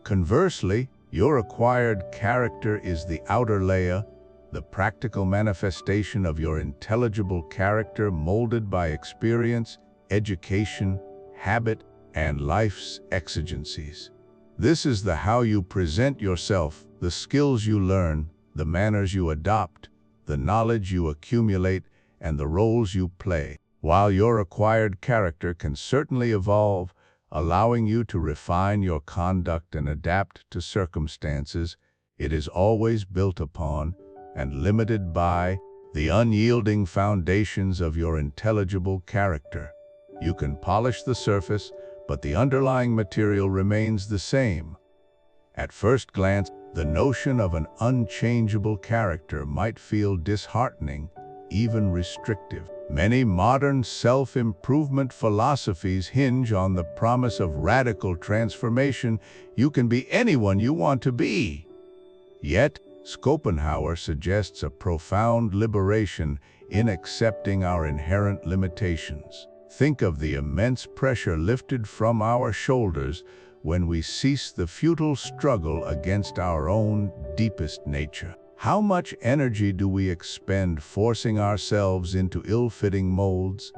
Conversely, your acquired character is the outer layer, the practical manifestation of your intelligible character molded by experience, education, habit, and life's exigencies. This is the how you present yourself, the skills you learn, the manners you adopt, the knowledge you accumulate, and the roles you play. While your acquired character can certainly evolve, allowing you to refine your conduct and adapt to circumstances, it is always built upon and limited by the unyielding foundations of your intelligible character. You can polish the surface, but the underlying material remains the same. At first glance, the notion of an unchangeable character might feel disheartening, even restrictive. Many modern self-improvement philosophies hinge on the promise of radical transformation. You can be anyone you want to be. Yet, Schopenhauer suggests a profound liberation in accepting our inherent limitations. Think of the immense pressure lifted from our shoulders when we cease the futile struggle against our own deepest nature. How much energy do we expend forcing ourselves into ill-fitting molds?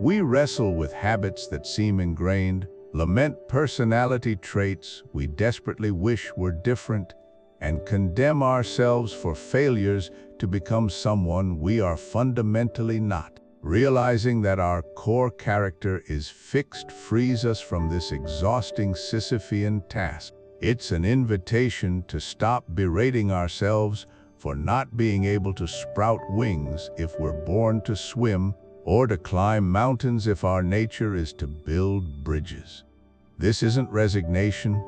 We wrestle with habits that seem ingrained, lament personality traits we desperately wish were different, and condemn ourselves for failures to become someone we are fundamentally not. Realizing that our core character is fixed frees us from this exhausting Sisyphean task. It's an invitation to stop berating ourselves for not being able to sprout wings if we're born to swim, or to climb mountains if our nature is to build bridges. This isn't resignation,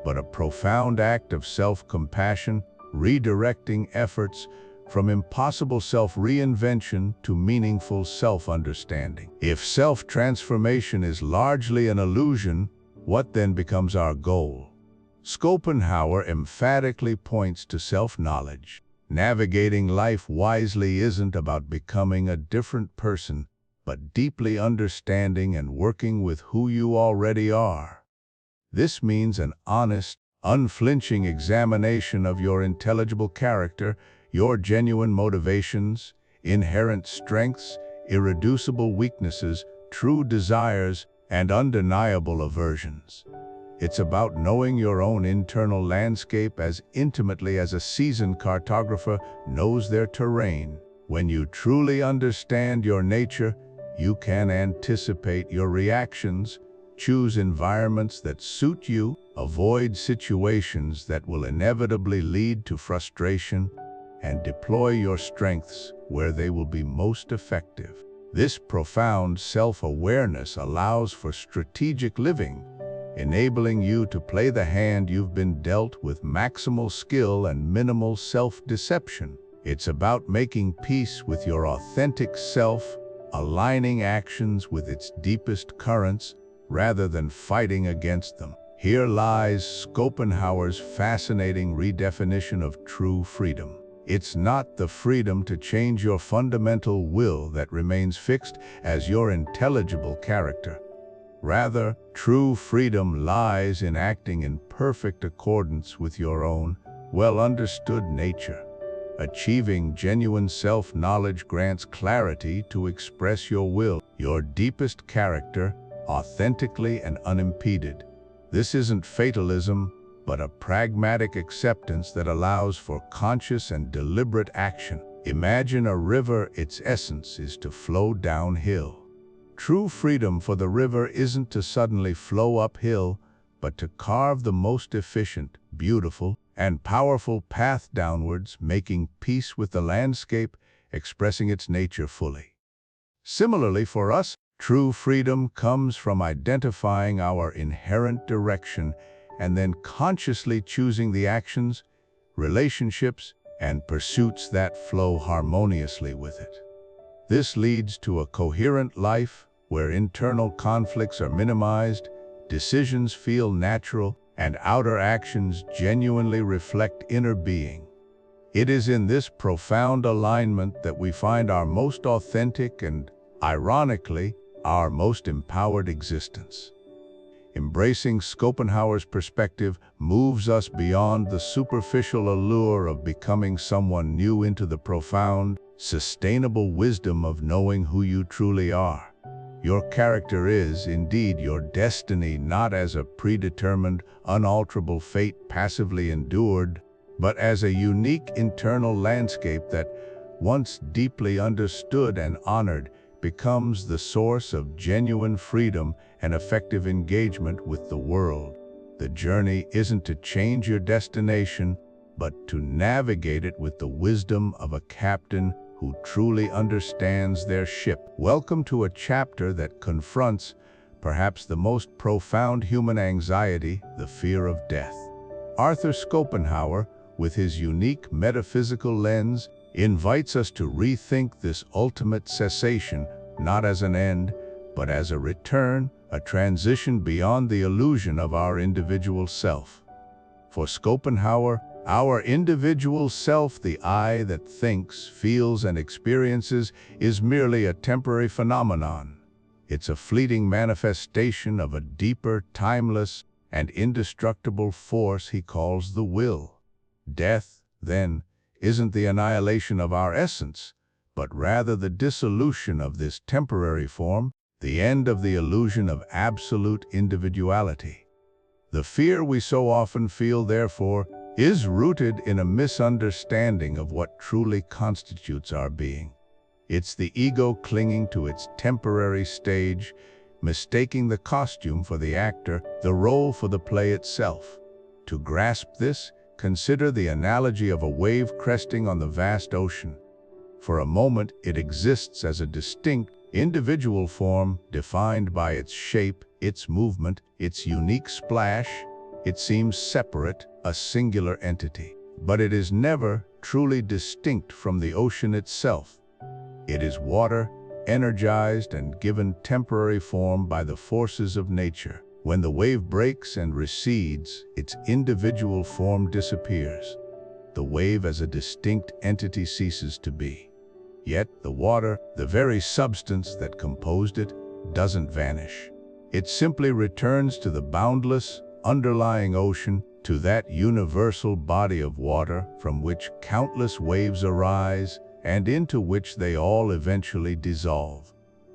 but a profound act of self-compassion, redirecting efforts from impossible self-reinvention to meaningful self-understanding. If self-transformation is largely an illusion, what then becomes our goal? Schopenhauer emphatically points to self-knowledge. Navigating life wisely isn't about becoming a different person, but deeply understanding and working with who you already are. This means an honest, unflinching examination of your intelligible character, your genuine motivations, inherent strengths, irreducible weaknesses, true desires, and undeniable aversions. It's about knowing your own internal landscape as intimately as a seasoned cartographer knows their terrain. When you truly understand your nature, you can anticipate your reactions, choose environments that suit you, avoid situations that will inevitably lead to frustration, and deploy your strengths where they will be most effective. This profound self-awareness allows for strategic living, enabling you to play the hand you've been dealt with maximal skill and minimal self-deception. It's about making peace with your authentic self, aligning actions with its deepest currents, rather than fighting against them. Here lies Schopenhauer's fascinating redefinition of true freedom. It's not the freedom to change your fundamental will that remains fixed as your intelligible character. Rather, true freedom lies in acting in perfect accordance with your own, well-understood nature. Achieving genuine self-knowledge grants clarity to express your will, your deepest character, authentically and unimpeded. This isn't fatalism, but a pragmatic acceptance that allows for conscious and deliberate action. Imagine a river, its essence is to flow downhill. True freedom for the river isn't to suddenly flow uphill, but to carve the most efficient, beautiful, and powerful path downwards, making peace with the landscape, expressing its nature fully. Similarly for us, true freedom comes from identifying our inherent direction and then consciously choosing the actions, relationships, and pursuits that flow harmoniously with it. This leads to a coherent life where internal conflicts are minimized, decisions feel natural, and outer actions genuinely reflect inner being. It is in this profound alignment that we find our most authentic and, ironically, our most empowered existence. Embracing Schopenhauer's perspective moves us beyond the superficial allure of becoming someone new into the profound, sustainable wisdom of knowing who you truly are. Your character is, indeed, your destiny, not as a predetermined, unalterable fate passively endured, but as a unique internal landscape that, once deeply understood and honored, becomes the source of genuine freedom and effective engagement with the world. The journey isn't to change your destination, but to navigate it with the wisdom of a captain who truly understands their ship. Welcome to a chapter that confronts perhaps the most profound human anxiety, the fear of death. Arthur Schopenhauer, with his unique metaphysical lens, invites us to rethink this ultimate cessation, not as an end, but as a return, a transition beyond the illusion of our individual self. For Schopenhauer, our individual self, the I that thinks, feels, and experiences, is merely a temporary phenomenon. It's a fleeting manifestation of a deeper, timeless, and indestructible force he calls the will. Death, then, isn't the annihilation of our essence, but rather the dissolution of this temporary form, the end of the illusion of absolute individuality. The fear we so often feel, therefore, is rooted in a misunderstanding of what truly constitutes our being. It's the ego clinging to its temporary stage, mistaking the costume for the actor, the role for the play itself. To grasp this, consider the analogy of a wave cresting on the vast ocean. For a moment, it exists as a distinct, individual form defined by its shape, its movement, its unique splash. It seems separate, a singular entity. But it is never truly distinct from the ocean itself. It is water, energized and given temporary form by the forces of nature. When the wave breaks and recedes, its individual form disappears. The wave as a distinct entity ceases to be. Yet the water, the very substance that composed it, doesn't vanish. It simply returns to the boundless, underlying ocean, to that universal body of water from which countless waves arise and into which they all eventually dissolve.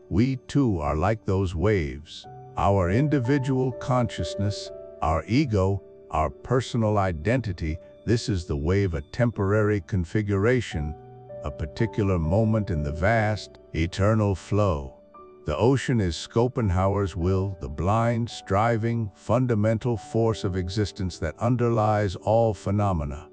We too are like those waves. Our individual consciousness, our ego, our personal identity, this is the wave, a temporary configuration, a particular moment in the vast, eternal flow. The ocean is Schopenhauer's will, the blind, striving, fundamental force of existence that underlies all phenomena.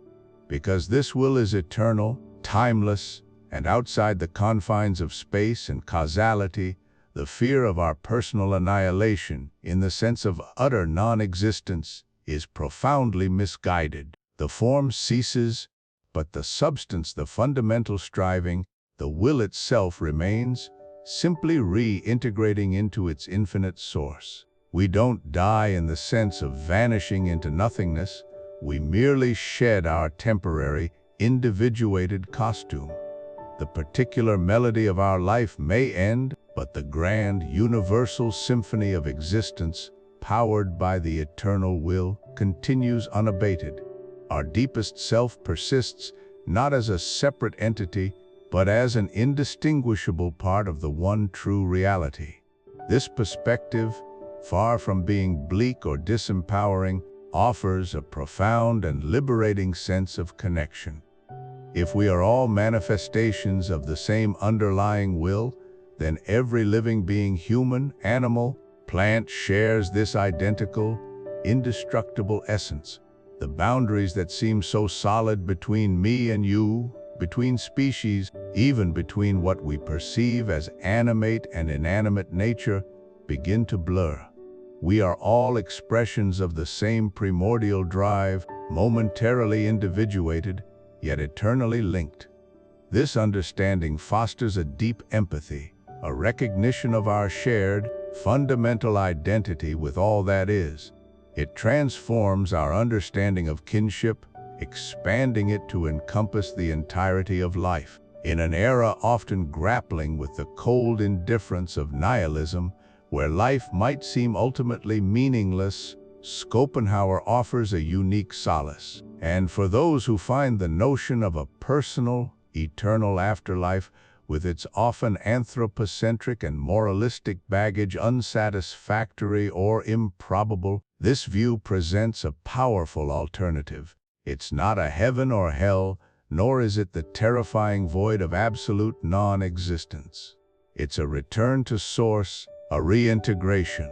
Because this will is eternal, timeless, and outside the confines of space and causality, the fear of our personal annihilation, in the sense of utter non-existence, is profoundly misguided. The form ceases, but the substance, the fundamental striving, the will itself remains, simply reintegrating into its infinite source. We don't die in the sense of vanishing into nothingness. We merely shed our temporary, individuated costume. The particular melody of our life may end, but the grand, universal symphony of existence, powered by the eternal will, continues unabated. Our deepest self persists, not as a separate entity, but as an indistinguishable part of the one true reality. This perspective, far from being bleak or disempowering, offers a profound and liberating sense of connection. If we are all manifestations of the same underlying will, then every living being, human, animal, plant, shares this identical, indestructible essence. The boundaries that seem so solid between me and you, between species, even between what we perceive as animate and inanimate nature, begin to blur. We are all expressions of the same primordial drive, momentarily individuated, yet eternally linked. This understanding fosters a deep empathy, a recognition of our shared, fundamental identity with all that is. It transforms our understanding of kinship, expanding it to encompass the entirety of life. In an era often grappling with the cold indifference of nihilism, where life might seem ultimately meaningless, Schopenhauer offers a unique solace. And for those who find the notion of a personal, eternal afterlife, with its often anthropocentric and moralistic baggage unsatisfactory or improbable, this view presents a powerful alternative. It's not a heaven or hell, nor is it the terrifying void of absolute non-existence. It's a return to source, a reintegration.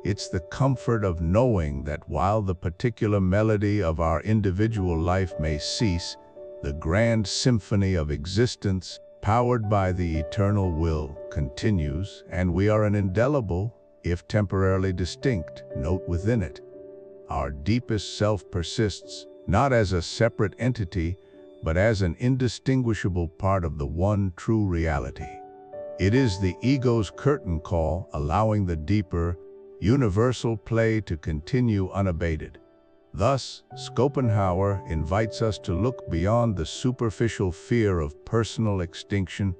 It's the comfort of knowing that while the particular melody of our individual life may cease, the grand symphony of existence, powered by the eternal will, continues, and we are an indelible, if temporarily distinct, note within it. Our deepest self persists, not as a separate entity, but as an indistinguishable part of the one true reality. It is the ego's curtain call, allowing the deeper, universal play to continue unabated. Thus, Schopenhauer invites us to look beyond the superficial fear of personal extinction,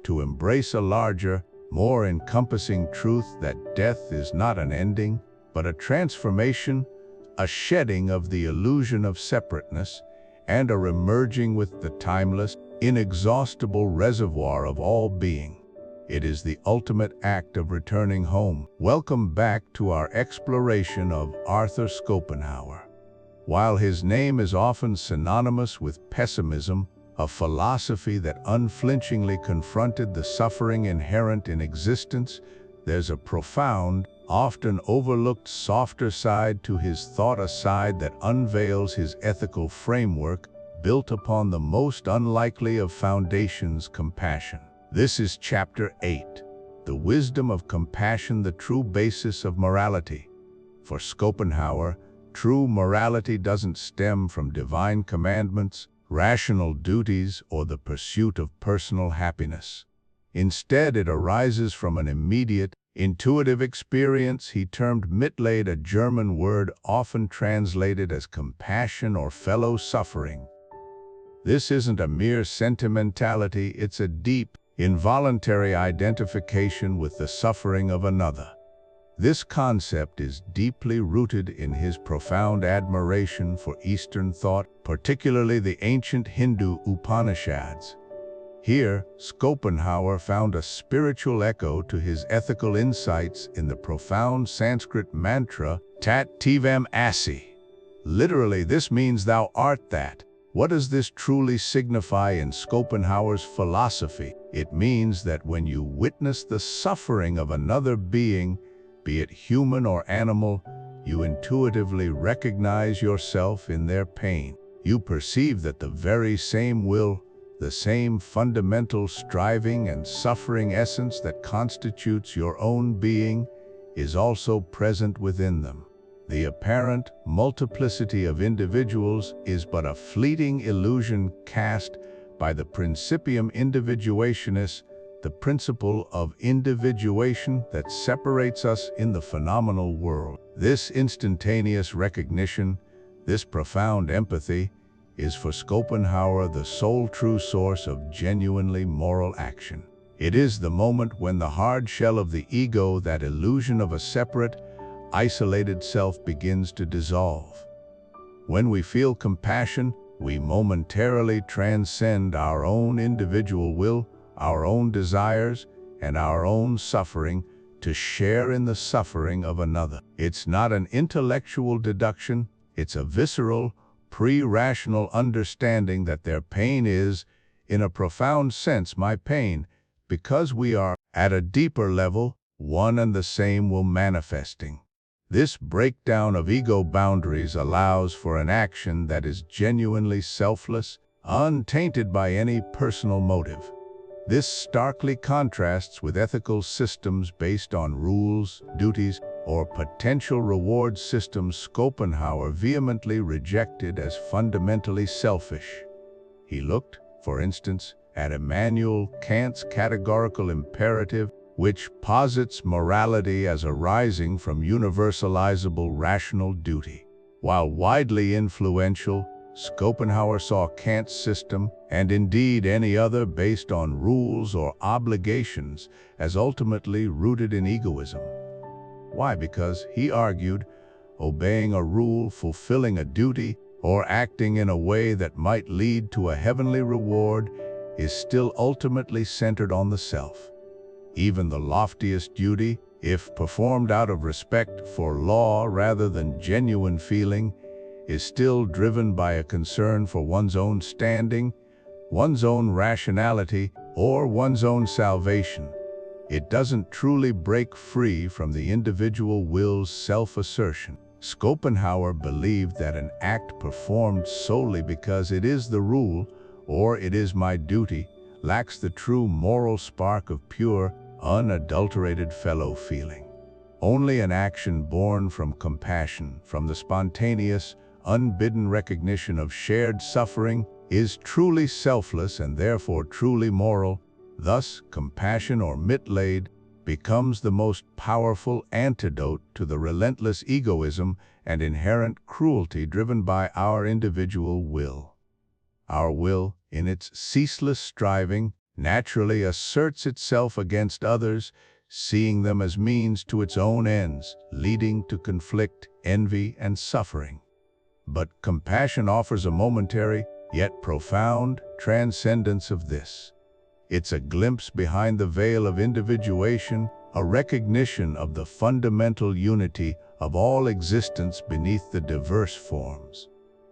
to embrace a larger, more encompassing truth that death is not an ending, but a transformation, a shedding of the illusion of separateness, and a remerging with the timeless, inexhaustible reservoir of all being. It is the ultimate act of returning home. Welcome back to our exploration of Arthur Schopenhauer. While his name is often synonymous with pessimism, a philosophy that unflinchingly confronted the suffering inherent in existence, there's a profound, often overlooked softer side to his thought, a side that unveils his ethical framework built upon the most unlikely of foundations, compassion. This is Chapter 8, The Wisdom of Compassion, the True Basis of Morality. For Schopenhauer, true morality doesn't stem from divine commandments, rational duties, or the pursuit of personal happiness. Instead, it arises from an immediate, intuitive experience he termed Mitleid, a German word often translated as compassion or fellow suffering. This isn't a mere sentimentality, it's a deep, involuntary identification with the suffering of another. This concept is deeply rooted in his profound admiration for Eastern thought, particularly the ancient Hindu Upanishads. Here, Schopenhauer found a spiritual echo to his ethical insights in the profound Sanskrit mantra, Tat Tivam Asi. Literally, this means thou art that. What does this truly signify in Schopenhauer's philosophy? It means that when you witness the suffering of another being, be it human or animal, you intuitively recognize yourself in their pain. You perceive that the very same will, the same fundamental striving and suffering essence that constitutes your own being, is also present within them. The apparent multiplicity of individuals is but a fleeting illusion cast by the principium individuationis, the principle of individuation that separates us in the phenomenal world. This instantaneous recognition, this profound empathy, is for Schopenhauer the sole true source of genuinely moral action. It is the moment when the hard shell of the ego, that illusion of a separate, isolated self, begins to dissolve. When we feel compassion, we momentarily transcend our own individual will, our own desires, and our own suffering to share in the suffering of another. It's not an intellectual deduction, it's a visceral, pre-rational understanding that their pain is, in a profound sense, my pain, because we are, at a deeper level, one and the same will manifesting. This breakdown of ego boundaries allows for an action that is genuinely selfless, untainted by any personal motive. This starkly contrasts with ethical systems based on rules, duties, or potential reward systems Schopenhauer vehemently rejected as fundamentally selfish. He looked, for instance, at Immanuel Kant's categorical imperative, which posits morality as arising from universalizable rational duty. While widely influential, Schopenhauer saw Kant's system, and indeed any other based on rules or obligations, as ultimately rooted in egoism. Why? Because, he argued, obeying a rule, fulfilling a duty, or acting in a way that might lead to a heavenly reward is still ultimately centered on the self. Even the loftiest duty, if performed out of respect for law rather than genuine feeling, is still driven by a concern for one's own standing, one's own rationality, or one's own salvation. It doesn't truly break free from the individual will's self-assertion. Schopenhauer believed that an act performed solely because it is the rule, or it is my duty, lacks the true moral spark of pure, unadulterated fellow feeling. Only an action born from compassion, from the spontaneous, unbidden recognition of shared suffering, is truly selfless and therefore truly moral. Thus, compassion or mitleid becomes the most powerful antidote to the relentless egoism and inherent cruelty driven by our individual will. Our will, in its ceaseless striving, naturally asserts itself against others, seeing them as means to its own ends, leading to conflict, envy, and suffering. But compassion offers a momentary, yet profound, transcendence of this. It's a glimpse behind the veil of individuation, a recognition of the fundamental unity of all existence beneath the diverse forms.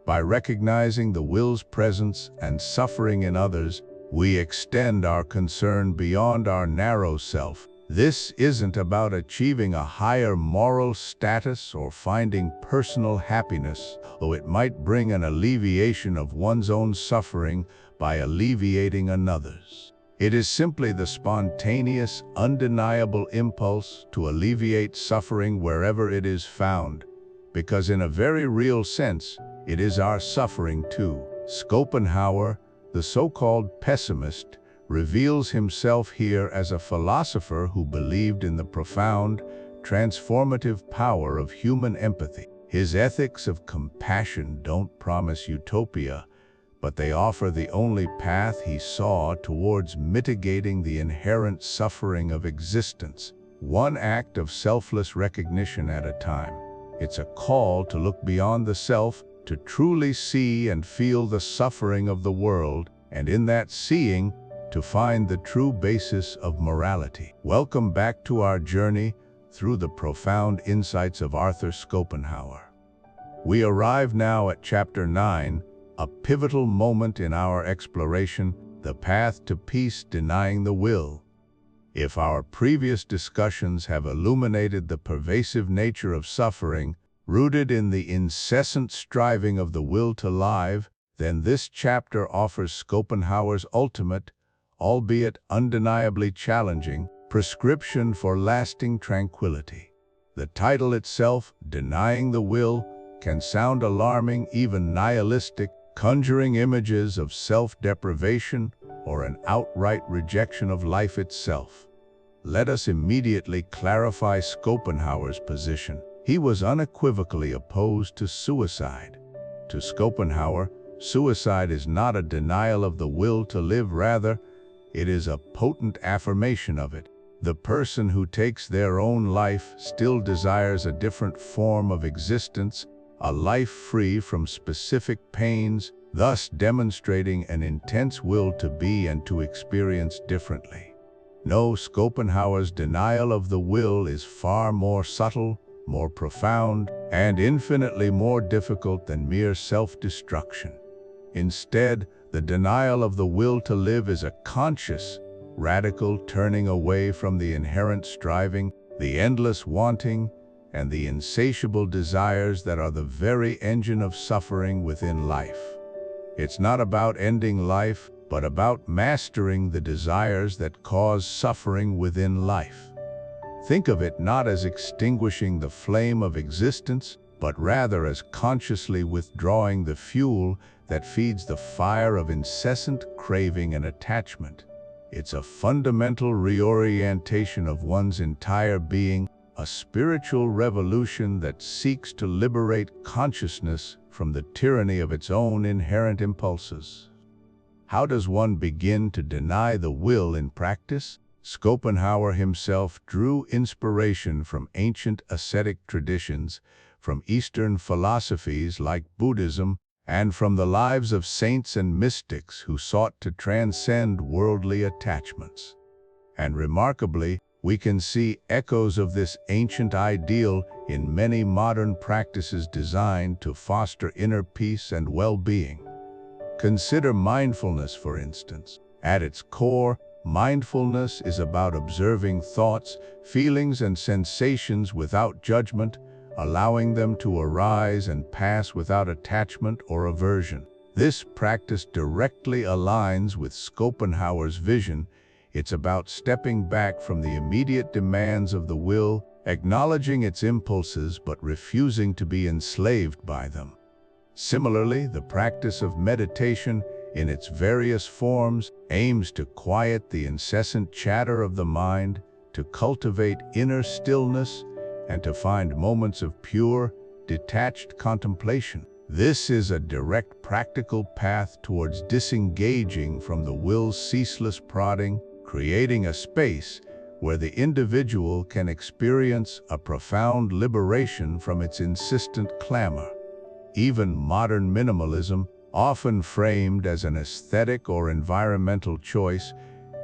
By recognizing the will's presence and suffering in others, we extend our concern beyond our narrow self. This isn't about achieving a higher moral status or finding personal happiness, though it might bring an alleviation of one's own suffering by alleviating another's. It is simply the spontaneous, undeniable impulse to alleviate suffering wherever it is found, because in a very real sense, it is our suffering too. Schopenhauer, the so-called pessimist, reveals himself here as a philosopher who believed in the profound, transformative power of human empathy. His ethics of compassion don't promise utopia, but they offer the only path he saw towards mitigating the inherent suffering of existence, one act of selfless recognition at a time. It's a call to look beyond the self, to truly see and feel the suffering of the world, and in that seeing, to find the true basis of morality. Welcome back to our journey through the profound insights of Arthur Schopenhauer. We arrive now at Chapter 9, a pivotal moment in our exploration, the path to peace denying the will. If our previous discussions have illuminated the pervasive nature of suffering, rooted in the incessant striving of the will to live, then this chapter offers Schopenhauer's ultimate, albeit undeniably challenging, prescription for lasting tranquility. The title itself, Denying the Will, can sound alarming, even nihilistic, conjuring images of self-deprivation or an outright rejection of life itself. Let us immediately clarify Schopenhauer's position. He was unequivocally opposed to suicide. To Schopenhauer, suicide is not a denial of the will to live, rather, it is a potent affirmation of it. The person who takes their own life still desires a different form of existence, a life free from specific pains, thus demonstrating an intense will to be and to experience differently. No, Schopenhauer's denial of the will is far more subtle, more profound, and infinitely more difficult than mere self-destruction. Instead, the denial of the will to live is a conscious, radical turning away from the inherent striving, the endless wanting, and the insatiable desires that are the very engine of suffering within life. It's not about ending life, but about mastering the desires that cause suffering within life. Think of it not as extinguishing the flame of existence, but rather as consciously withdrawing the fuel that feeds the fire of incessant craving and attachment. It's a fundamental reorientation of one's entire being, a spiritual revolution that seeks to liberate consciousness from the tyranny of its own inherent impulses. How does one begin to deny the will in practice? Schopenhauer himself drew inspiration from ancient ascetic traditions, from Eastern philosophies like Buddhism, and from the lives of saints and mystics who sought to transcend worldly attachments. And remarkably, we can see echoes of this ancient ideal in many modern practices designed to foster inner peace and well-being. Consider mindfulness, for instance. At its core, Mindfulness is about observing thoughts, feelings, and sensations without judgment, allowing them to arise and pass without attachment or aversion. This practice directly aligns with Schopenhauer's vision. It's about stepping back from the immediate demands of the will, acknowledging its impulses but refusing to be enslaved by them. Similarly, the practice of meditation, in its various forms, aims to quiet the incessant chatter of the mind, to cultivate inner stillness, and to find moments of pure, detached contemplation. This is a direct practical path towards disengaging from the will's ceaseless prodding, creating a space where the individual can experience a profound liberation from its insistent clamor. Even modern minimalism, often framed as an aesthetic or environmental choice,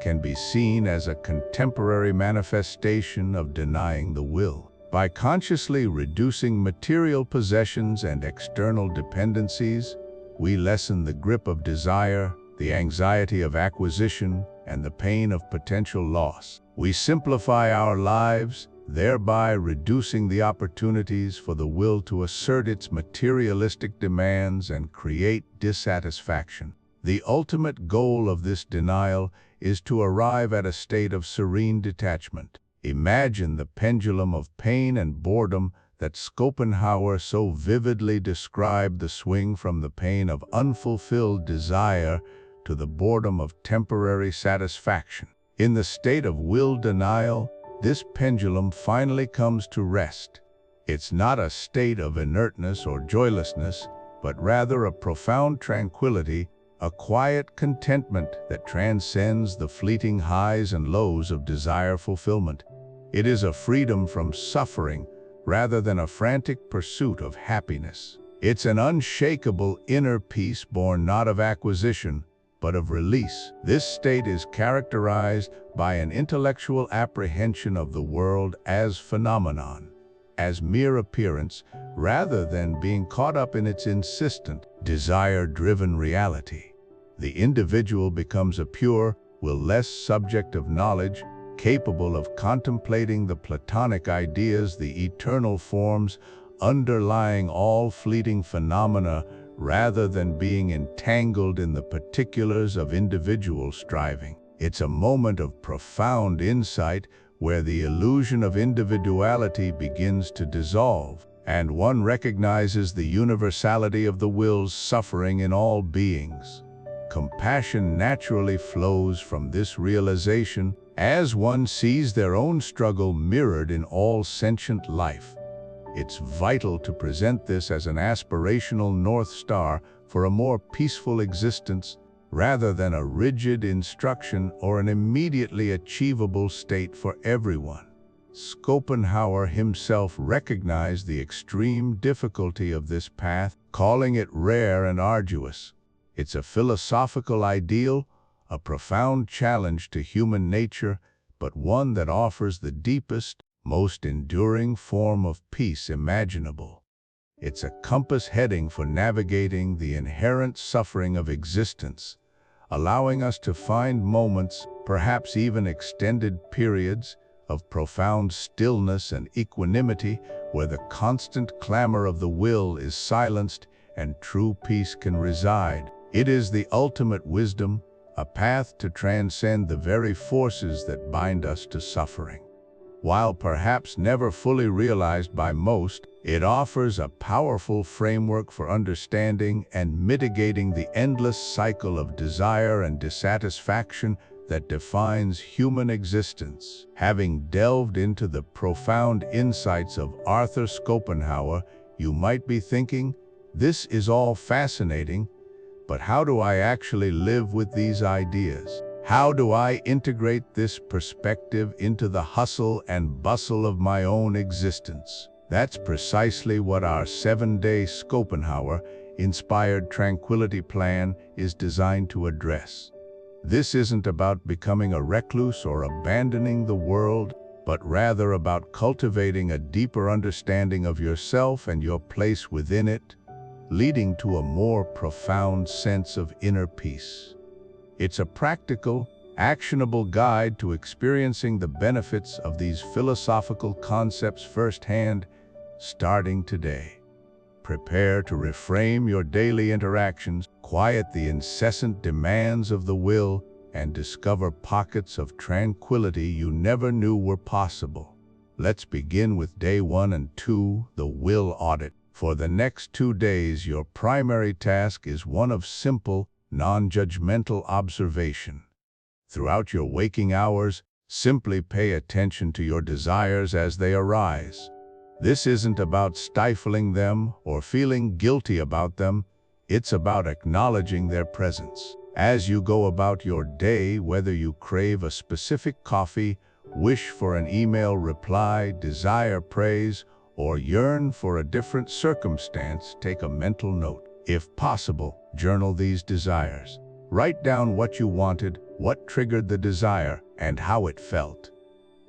can be seen as a contemporary manifestation of denying the will. By consciously reducing material possessions and external dependencies, we lessen the grip of desire, the anxiety of acquisition, and the pain of potential loss. We simplify our lives, thereby reducing the opportunities for the will to assert its materialistic demands and create dissatisfaction. The ultimate goal of this denial is to arrive at a state of serene detachment. Imagine the pendulum of pain and boredom that Schopenhauer so vividly described, the swing from the pain of unfulfilled desire to the boredom of temporary satisfaction. In the state of will denial, this pendulum finally comes to rest. It's not a state of inertness or joylessness, but rather a profound tranquility, a quiet contentment that transcends the fleeting highs and lows of desire fulfillment. It is a freedom from suffering rather than a frantic pursuit of happiness. It's an unshakable inner peace born not of acquisition, but of release. This state is characterized by an intellectual apprehension of the world as phenomenon, as mere appearance, rather than being caught up in its insistent, desire-driven reality. The individual becomes a pure, will-less subject of knowledge, capable of contemplating the Platonic ideas, the eternal forms underlying all fleeting phenomena, rather than being entangled in the particulars of individual striving. It's a moment of profound insight where the illusion of individuality begins to dissolve, and one recognizes the universality of the will's suffering in all beings. Compassion naturally flows from this realization as one sees their own struggle mirrored in all sentient life. It's vital to present this as an aspirational North Star for a more peaceful existence, rather than a rigid instruction or an immediately achievable state for everyone. Schopenhauer himself recognized the extreme difficulty of this path, calling it rare and arduous. It's a philosophical ideal, a profound challenge to human nature, but one that offers the deepest, most enduring form of peace imaginable. It's a compass heading for navigating the inherent suffering of existence, allowing us to find moments, perhaps even extended periods, of profound stillness and equanimity where the constant clamor of the will is silenced and true peace can reside. It is the ultimate wisdom, a path to transcend the very forces that bind us to suffering. While perhaps never fully realized by most, it offers a powerful framework for understanding and mitigating the endless cycle of desire and dissatisfaction that defines human existence. Having delved into the profound insights of Arthur Schopenhauer, you might be thinking, this is all fascinating, but how do I actually live with these ideas? How do I integrate this perspective into the hustle and bustle of my own existence? That's precisely what our 7-day Schopenhauer-inspired tranquility plan is designed to address. This isn't about becoming a recluse or abandoning the world, but rather about cultivating a deeper understanding of yourself and your place within it, leading to a more profound sense of inner peace. It's a practical, actionable guide to experiencing the benefits of these philosophical concepts firsthand, starting today. Prepare to reframe your daily interactions, quiet the incessant demands of the will, and discover pockets of tranquility you never knew were possible. Let's begin with day 1 and 2, the will audit. For the next 2 days, your primary task is one of simple, non-judgmental observation. Throughout your waking hours, simply pay attention to your desires as they arise. This isn't about stifling them or feeling guilty about them. It's about acknowledging their presence. As you go about your day, whether you crave a specific coffee, wish for an email reply, desire praise, or yearn for a different circumstance, take a mental note. If possible, journal these desires. Write down what you wanted, what triggered the desire, and how it felt.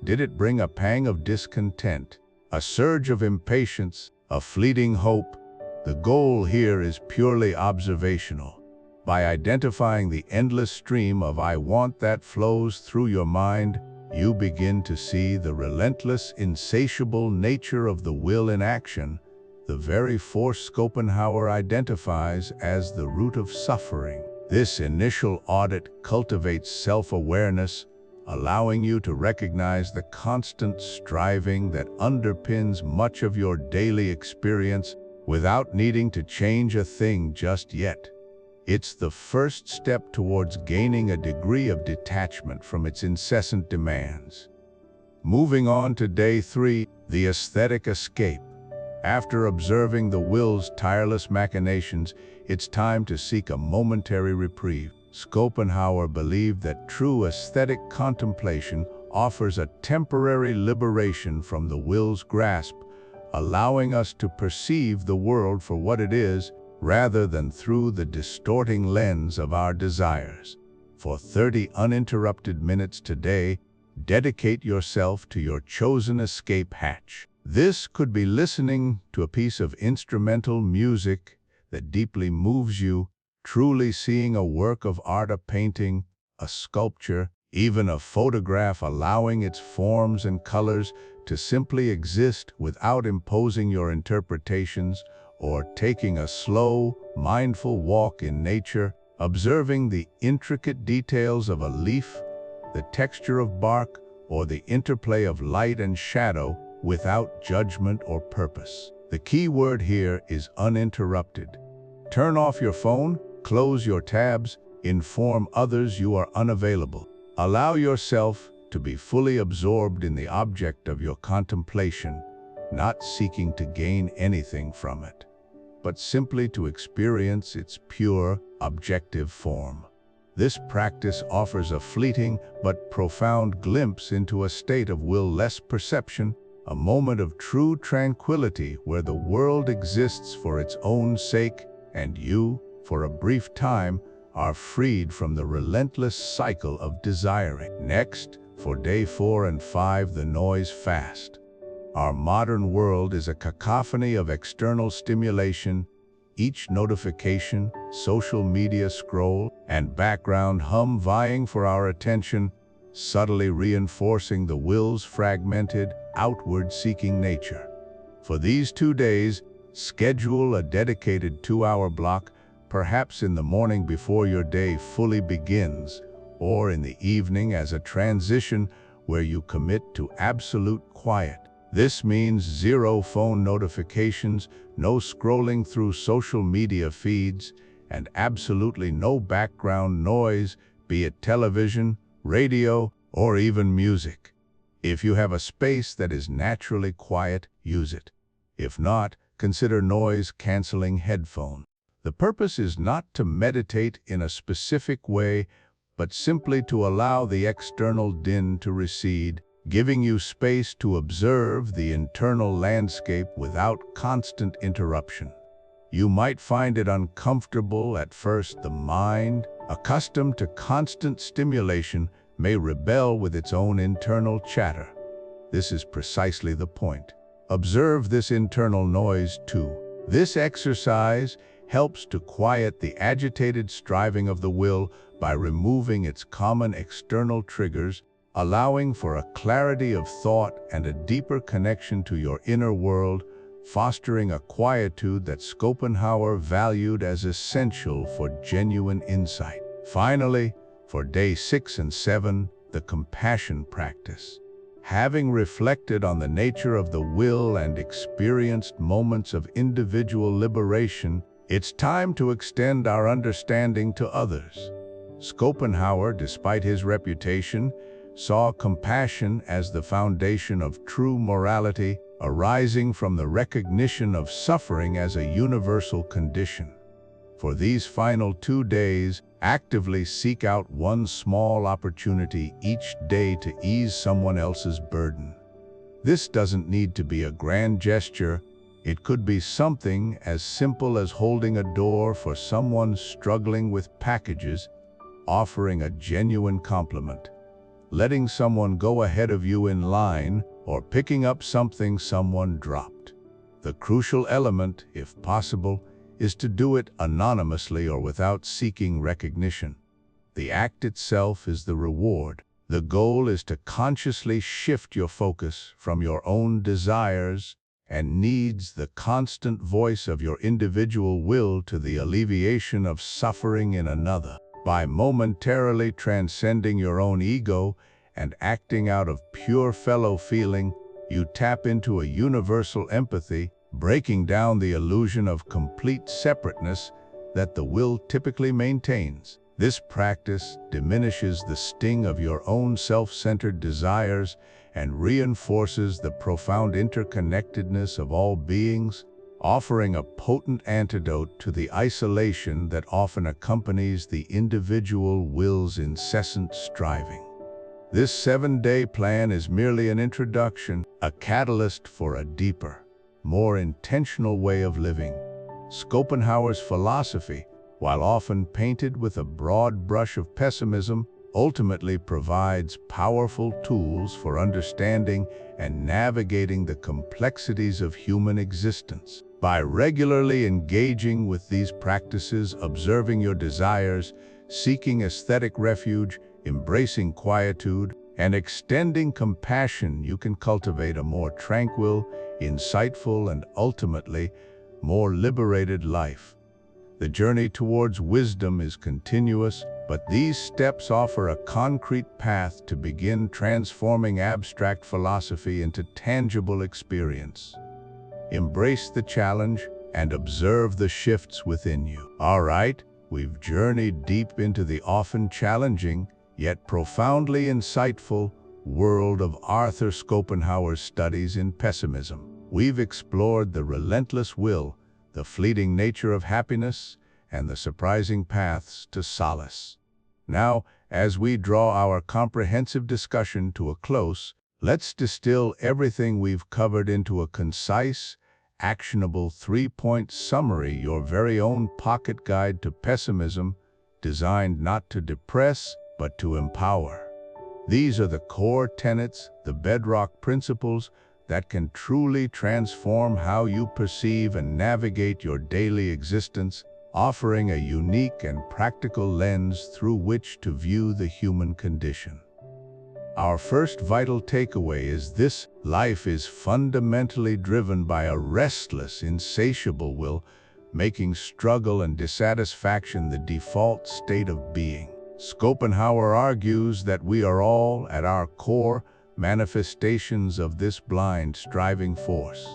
Did it bring a pang of discontent, a surge of impatience, a fleeting hope? The goal here is purely observational. By identifying the endless stream of I want that flows through your mind, you begin to see the relentless, insatiable nature of the will in action, the very force Schopenhauer identifies as the root of suffering. This initial audit cultivates self-awareness, allowing you to recognize the constant striving that underpins much of your daily experience without needing to change a thing just yet. It's the first step towards gaining a degree of detachment from its incessant demands. Moving on to day 3, the aesthetic escape. After observing the will's tireless machinations, it's time to seek a momentary reprieve. Schopenhauer believed that true aesthetic contemplation offers a temporary liberation from the will's grasp, allowing us to perceive the world for what it is, rather than through the distorting lens of our desires. For 30 uninterrupted minutes today, dedicate yourself to your chosen escape hatch. This could be listening to a piece of instrumental music that deeply moves you, truly seeing a work of art, a painting, a sculpture, even a photograph, allowing its forms and colors to simply exist without imposing your interpretations, or taking a slow, mindful walk in nature, observing the intricate details of a leaf, the texture of bark, or the interplay of light and shadow without judgment or purpose. The key word here is uninterrupted. Turn off your phone, close your tabs, inform others you are unavailable. Allow yourself to be fully absorbed in the object of your contemplation, not seeking to gain anything from it, but simply to experience its pure, objective form. This practice offers a fleeting but profound glimpse into a state of will-less perception, a moment of true tranquility where the world exists for its own sake, and you, for a brief time, are freed from the relentless cycle of desiring. Next, for day 4 and 5, the noise fast. Our modern world is a cacophony of external stimulation, each notification, social media scroll, and background hum vying for our attention, subtly reinforcing the will's fragmented, outward-seeking nature. For these 2 days, schedule a dedicated 2-hour block, perhaps in the morning before your day fully begins, or in the evening as a transition where you commit to absolute quiet. This means 0 phone notifications, no scrolling through social media feeds, and absolutely no background noise, be it television, radio, or even music. If you have a space that is naturally quiet, use it. If not, consider noise-canceling headphones. The purpose is not to meditate in a specific way, but simply to allow the external din to recede, giving you space to observe the internal landscape without constant interruption. You might find it uncomfortable at first. The mind, accustomed to constant stimulation, may rebel with its own internal chatter. This is precisely the point. Observe this internal noise too. This exercise, helps to quiet the agitated striving of the will by removing its common external triggers, allowing for a clarity of thought and a deeper connection to your inner world, fostering a quietude that Schopenhauer valued as essential for genuine insight. Finally, for day 6 and 7, the compassion practice. Having reflected on the nature of the will and experienced moments of individual liberation, it's time to extend our understanding to others. Schopenhauer, despite his reputation, saw compassion as the foundation of true morality, arising from the recognition of suffering as a universal condition. For these final 2 days, actively seek out one small opportunity each day to ease someone else's burden. This doesn't need to be a grand gesture. It could be something as simple as holding a door for someone struggling with packages, offering a genuine compliment, letting someone go ahead of you in line, or picking up something someone dropped. The crucial element, if possible, is to do it anonymously or without seeking recognition. The act itself is the reward. The goal is to consciously shift your focus from your own desires and needs, the constant voice of your individual will, to the alleviation of suffering in another. By momentarily transcending your own ego and acting out of pure fellow feeling, you tap into a universal empathy, breaking down the illusion of complete separateness that the will typically maintains. This practice diminishes the sting of your own self-centered desires and reinforces the profound interconnectedness of all beings, offering a potent antidote to the isolation that often accompanies the individual will's incessant striving. This 7-day plan is merely an introduction, a catalyst for a deeper, more intentional way of living. Schopenhauer's philosophy, while often painted with a broad brush of pessimism, ultimately provides powerful tools for understanding and navigating the complexities of human existence. By regularly engaging with these practices, observing your desires, seeking aesthetic refuge, embracing quietude, and extending compassion, you can cultivate a more tranquil, insightful, and ultimately more liberated life. The journey towards wisdom is continuous, but these steps offer a concrete path to begin transforming abstract philosophy into tangible experience. Embrace the challenge and observe the shifts within you. All right, we've journeyed deep into the often challenging, yet profoundly insightful world of Arthur Schopenhauer's studies in pessimism. We've explored the relentless will, the fleeting nature of happiness, and the surprising paths to solace. Now, as we draw our comprehensive discussion to a close, let's distill everything we've covered into a concise, actionable 3-point summary, your very own pocket guide to pessimism, designed not to depress, but to empower. These are the core tenets, the bedrock principles that can truly transform how you perceive and navigate your daily existence, offering a unique and practical lens through which to view the human condition. Our first vital takeaway is this: life is fundamentally driven by a restless, insatiable will, making struggle and dissatisfaction the default state of being. Schopenhauer argues that we are all, at our core, manifestations of this blind, striving force.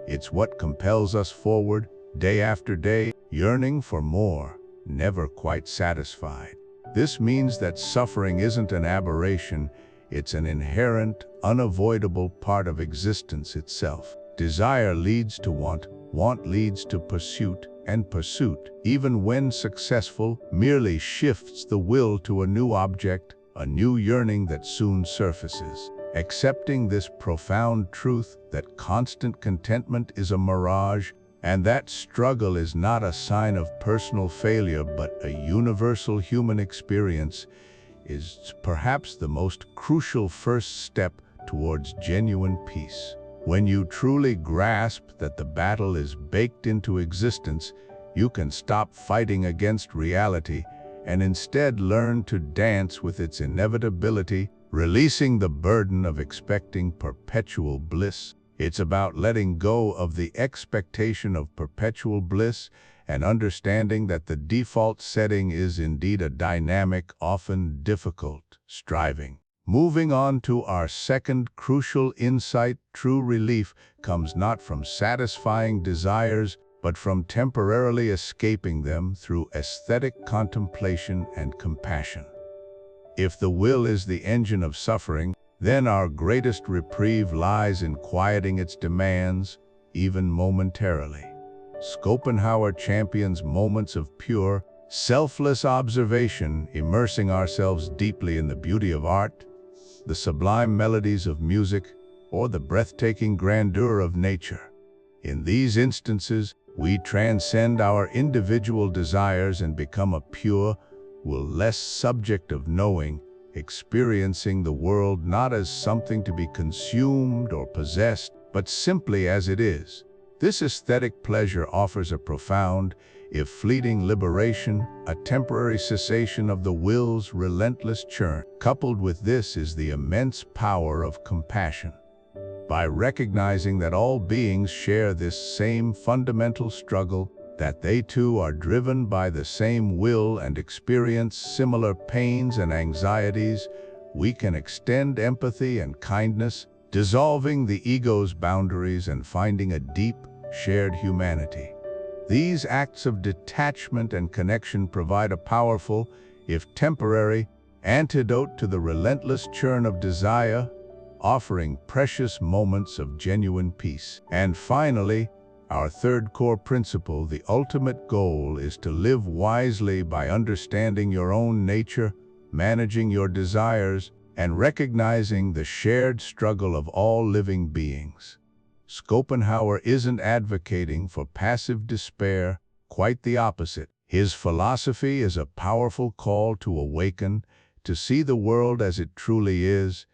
It's what compels us forward, day after day, yearning for more, never quite satisfied. This means that suffering isn't an aberration, it's an inherent, unavoidable part of existence itself. Desire leads to want, want leads to pursuit, and pursuit, even when successful, merely shifts the will to a new object, a new yearning that soon surfaces. Accepting this profound truth that constant contentment is a mirage, and that struggle is not a sign of personal failure but a universal human experience, is perhaps the most crucial first step towards genuine peace. When you truly grasp that the battle is baked into existence, you can stop fighting against reality and instead learn to dance with its inevitability, releasing the burden of expecting perpetual bliss. It's about letting go of the expectation of perpetual bliss and understanding that the default setting is indeed a dynamic, often difficult striving. Moving on to our second crucial insight, true relief comes not from satisfying desires, but from temporarily escaping them through aesthetic contemplation and compassion. If the will is the engine of suffering, then our greatest reprieve lies in quieting its demands, even momentarily. Schopenhauer champions moments of pure, selfless observation, immersing ourselves deeply in the beauty of art, the sublime melodies of music, or the breathtaking grandeur of nature. In these instances, we transcend our individual desires and become a pure, will-less subject of knowing, experiencing the world not as something to be consumed or possessed, but simply as it is. This aesthetic pleasure offers a profound, if fleeting liberation, a temporary cessation of the will's relentless churn. Coupled with this is the immense power of compassion. By recognizing that all beings share this same fundamental struggle, that they too are driven by the same will and experience similar pains and anxieties, we can extend empathy and kindness, dissolving the ego's boundaries and finding a deep, shared humanity. These acts of detachment and connection provide a powerful, if temporary, antidote to the relentless churn of desire, offering precious moments of genuine peace. And finally, our third core principle, the ultimate goal, is to live wisely by understanding your own nature, managing your desires, and recognizing the shared struggle of all living beings. Schopenhauer isn't advocating for passive despair, quite the opposite. His philosophy is a powerful call to awaken, to see the world as it truly is,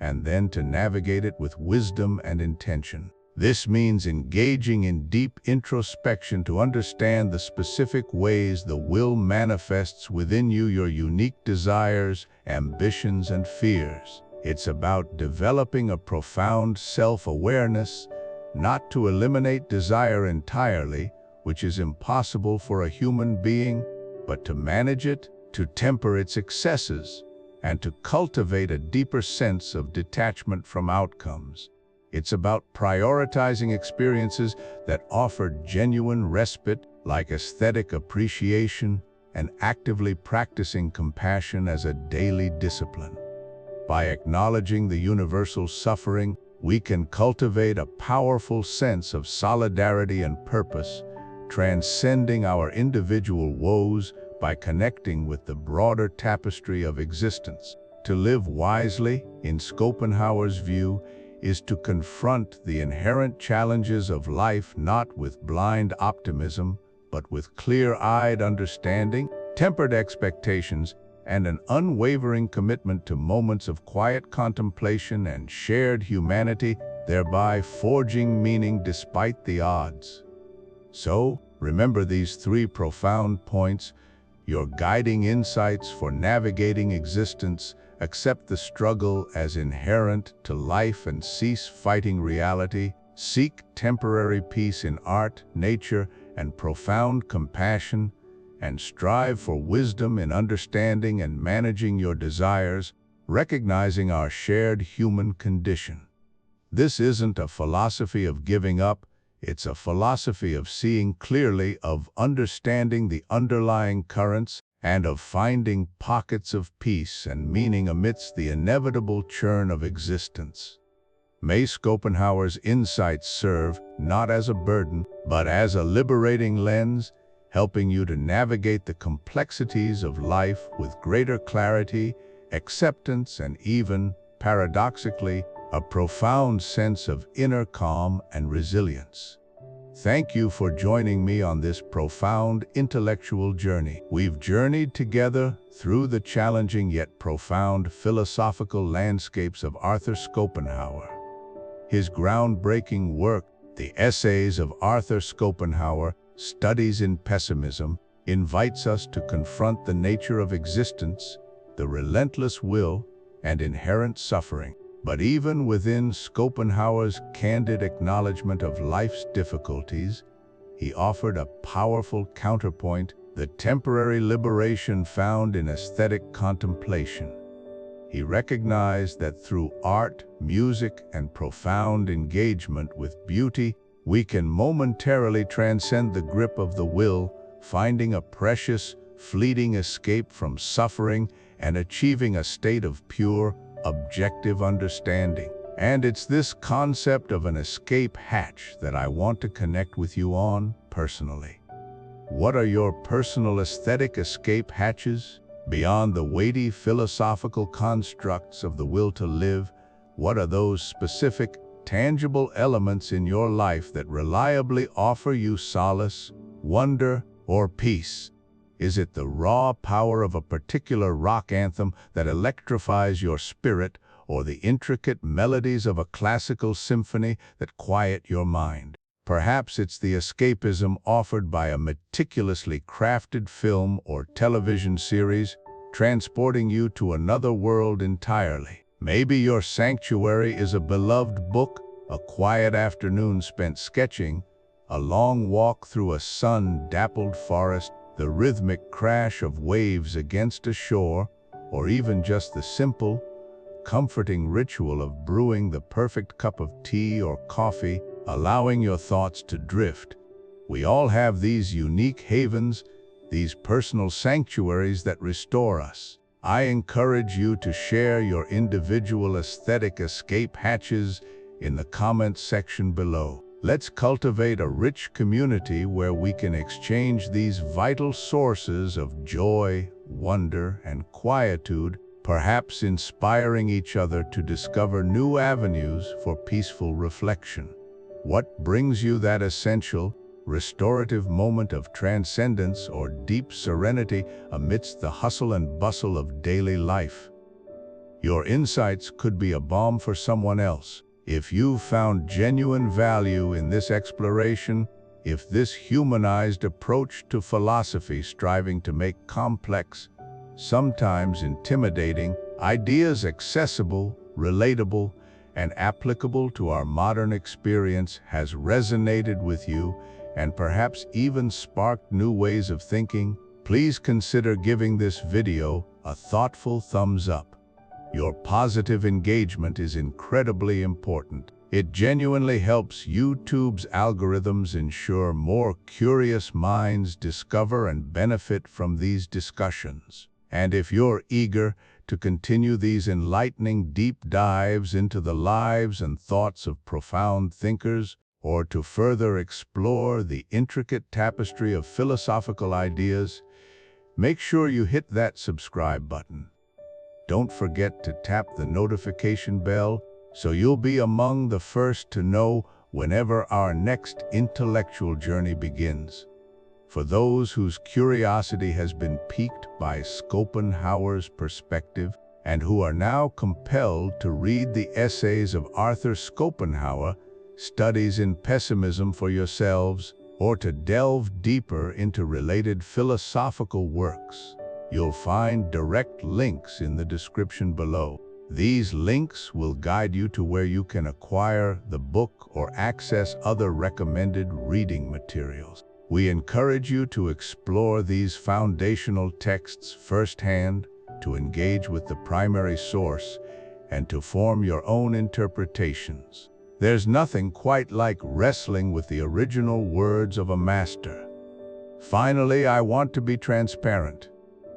and then to navigate it with wisdom and intention. This means engaging in deep introspection to understand the specific ways the will manifests within you, your unique desires, ambitions, and fears. It's about developing a profound self-awareness, not to eliminate desire entirely, which is impossible for a human being, but to manage it, to temper its excesses, and to cultivate a deeper sense of detachment from outcomes. It's about prioritizing experiences that offer genuine respite, like aesthetic appreciation, and actively practicing compassion as a daily discipline. By acknowledging the universal suffering, we can cultivate a powerful sense of solidarity and purpose, transcending our individual woes by connecting with the broader tapestry of existence. To live wisely, in Schopenhauer's view, is to confront the inherent challenges of life not with blind optimism, but with clear-eyed understanding, tempered expectations, and an unwavering commitment to moments of quiet contemplation and shared humanity, thereby forging meaning despite the odds. So, remember these three profound points, your guiding insights for navigating existence. Accept the struggle as inherent to life and cease fighting reality. Seek temporary peace in art, nature, and profound compassion, and strive for wisdom in understanding and managing your desires, recognizing our shared human condition. This isn't a philosophy of giving up, it's a philosophy of seeing clearly, of understanding the underlying currents, and of finding pockets of peace and meaning amidst the inevitable churn of existence. May Schopenhauer's insights serve not as a burden, but as a liberating lens, helping you to navigate the complexities of life with greater clarity, acceptance, and even, paradoxically, a profound sense of inner calm and resilience. Thank you for joining me on this profound intellectual journey. We've journeyed together through the challenging yet profound philosophical landscapes of Arthur Schopenhauer. His groundbreaking work, The Essays of Arthur Schopenhauer, Studies in Pessimism invites us to confront the nature of existence, the relentless will, and inherent suffering. But even within Schopenhauer's candid acknowledgement of life's difficulties, he offered a powerful counterpoint, the temporary liberation found in aesthetic contemplation. He recognized that through art, music, and profound engagement with beauty, we can momentarily transcend the grip of the will, finding a precious, fleeting escape from suffering and achieving a state of pure, objective understanding. And it's this concept of an escape hatch that I want to connect with you on personally. What are your personal aesthetic escape hatches? Beyond the weighty philosophical constructs of the will to live, what are those specific, tangible elements in your life that reliably offer you solace, wonder, or peace? Is it the raw power of a particular rock anthem that electrifies your spirit, or the intricate melodies of a classical symphony that quiet your mind? Perhaps it's the escapism offered by a meticulously crafted film or television series, transporting you to another world entirely. Maybe your sanctuary is a beloved book, a quiet afternoon spent sketching, a long walk through a sun-dappled forest, the rhythmic crash of waves against a shore, or even just the simple, comforting ritual of brewing the perfect cup of tea or coffee, allowing your thoughts to drift. We all have these unique havens, these personal sanctuaries that restore us. I encourage you to share your individual aesthetic escape hatches in the comments section below. Let's cultivate a rich community where we can exchange these vital sources of joy, wonder, and quietude, perhaps inspiring each other to discover new avenues for peaceful reflection. What brings you that essential, restorative moment of transcendence or deep serenity amidst the hustle and bustle of daily life? Your insights could be a balm for someone else. If you've found genuine value in this exploration, if this humanized approach to philosophy striving to make complex, sometimes intimidating, ideas accessible, relatable, and applicable to our modern experience has resonated with you and perhaps even sparked new ways of thinking, please consider giving this video a thoughtful thumbs up. Your positive engagement is incredibly important. It genuinely helps YouTube's algorithms ensure more curious minds discover and benefit from these discussions. And if you're eager to continue these enlightening deep dives into the lives and thoughts of profound thinkers, or to further explore the intricate tapestry of philosophical ideas, make sure you hit that subscribe button. Don't forget to tap the notification bell so you'll be among the first to know whenever our next intellectual journey begins. For those whose curiosity has been piqued by Schopenhauer's perspective and who are now compelled to read the essays of Arthur Schopenhauer, Studies in Pessimism for yourselves, or to delve deeper into related philosophical works, you'll find direct links in the description below. These links will guide you to where you can acquire the book or access other recommended reading materials. We encourage you to explore these foundational texts firsthand, to engage with the primary source, and to form your own interpretations. There's nothing quite like wrestling with the original words of a master. Finally, I want to be transparent.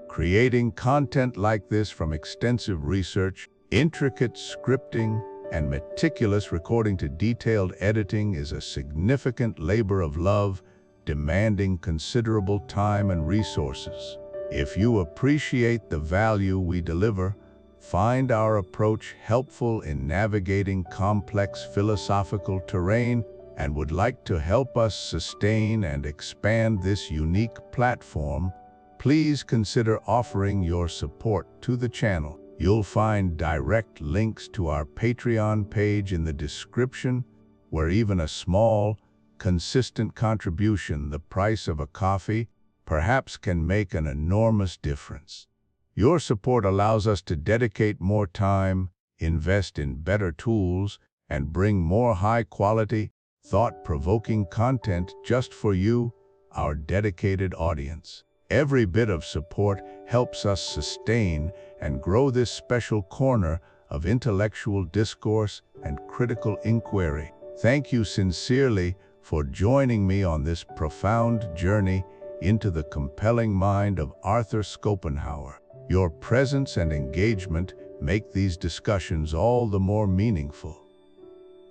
Creating content like this from extensive research, intricate scripting, and meticulous recording to detailed editing is a significant labor of love, demanding considerable time and resources. If you appreciate the value we deliver, find our approach helpful in navigating complex philosophical terrain, and would like to help us sustain and expand this unique platform, please consider offering your support to the channel. You'll find direct links to our Patreon page in the description, where even a small, consistent contribution, the price of a coffee, perhaps can make an enormous difference. Your support allows us to dedicate more time, invest in better tools, and bring more high-quality, thought-provoking content just for you, our dedicated audience. Every bit of support helps us sustain and grow this special corner of intellectual discourse and critical inquiry. Thank you sincerely for joining me on this profound journey into the compelling mind of Arthur Schopenhauer. Your presence and engagement make these discussions all the more meaningful.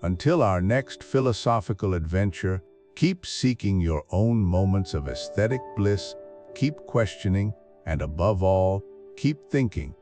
Until our next philosophical adventure, keep seeking your own moments of aesthetic bliss, keep questioning, and above all, keep thinking.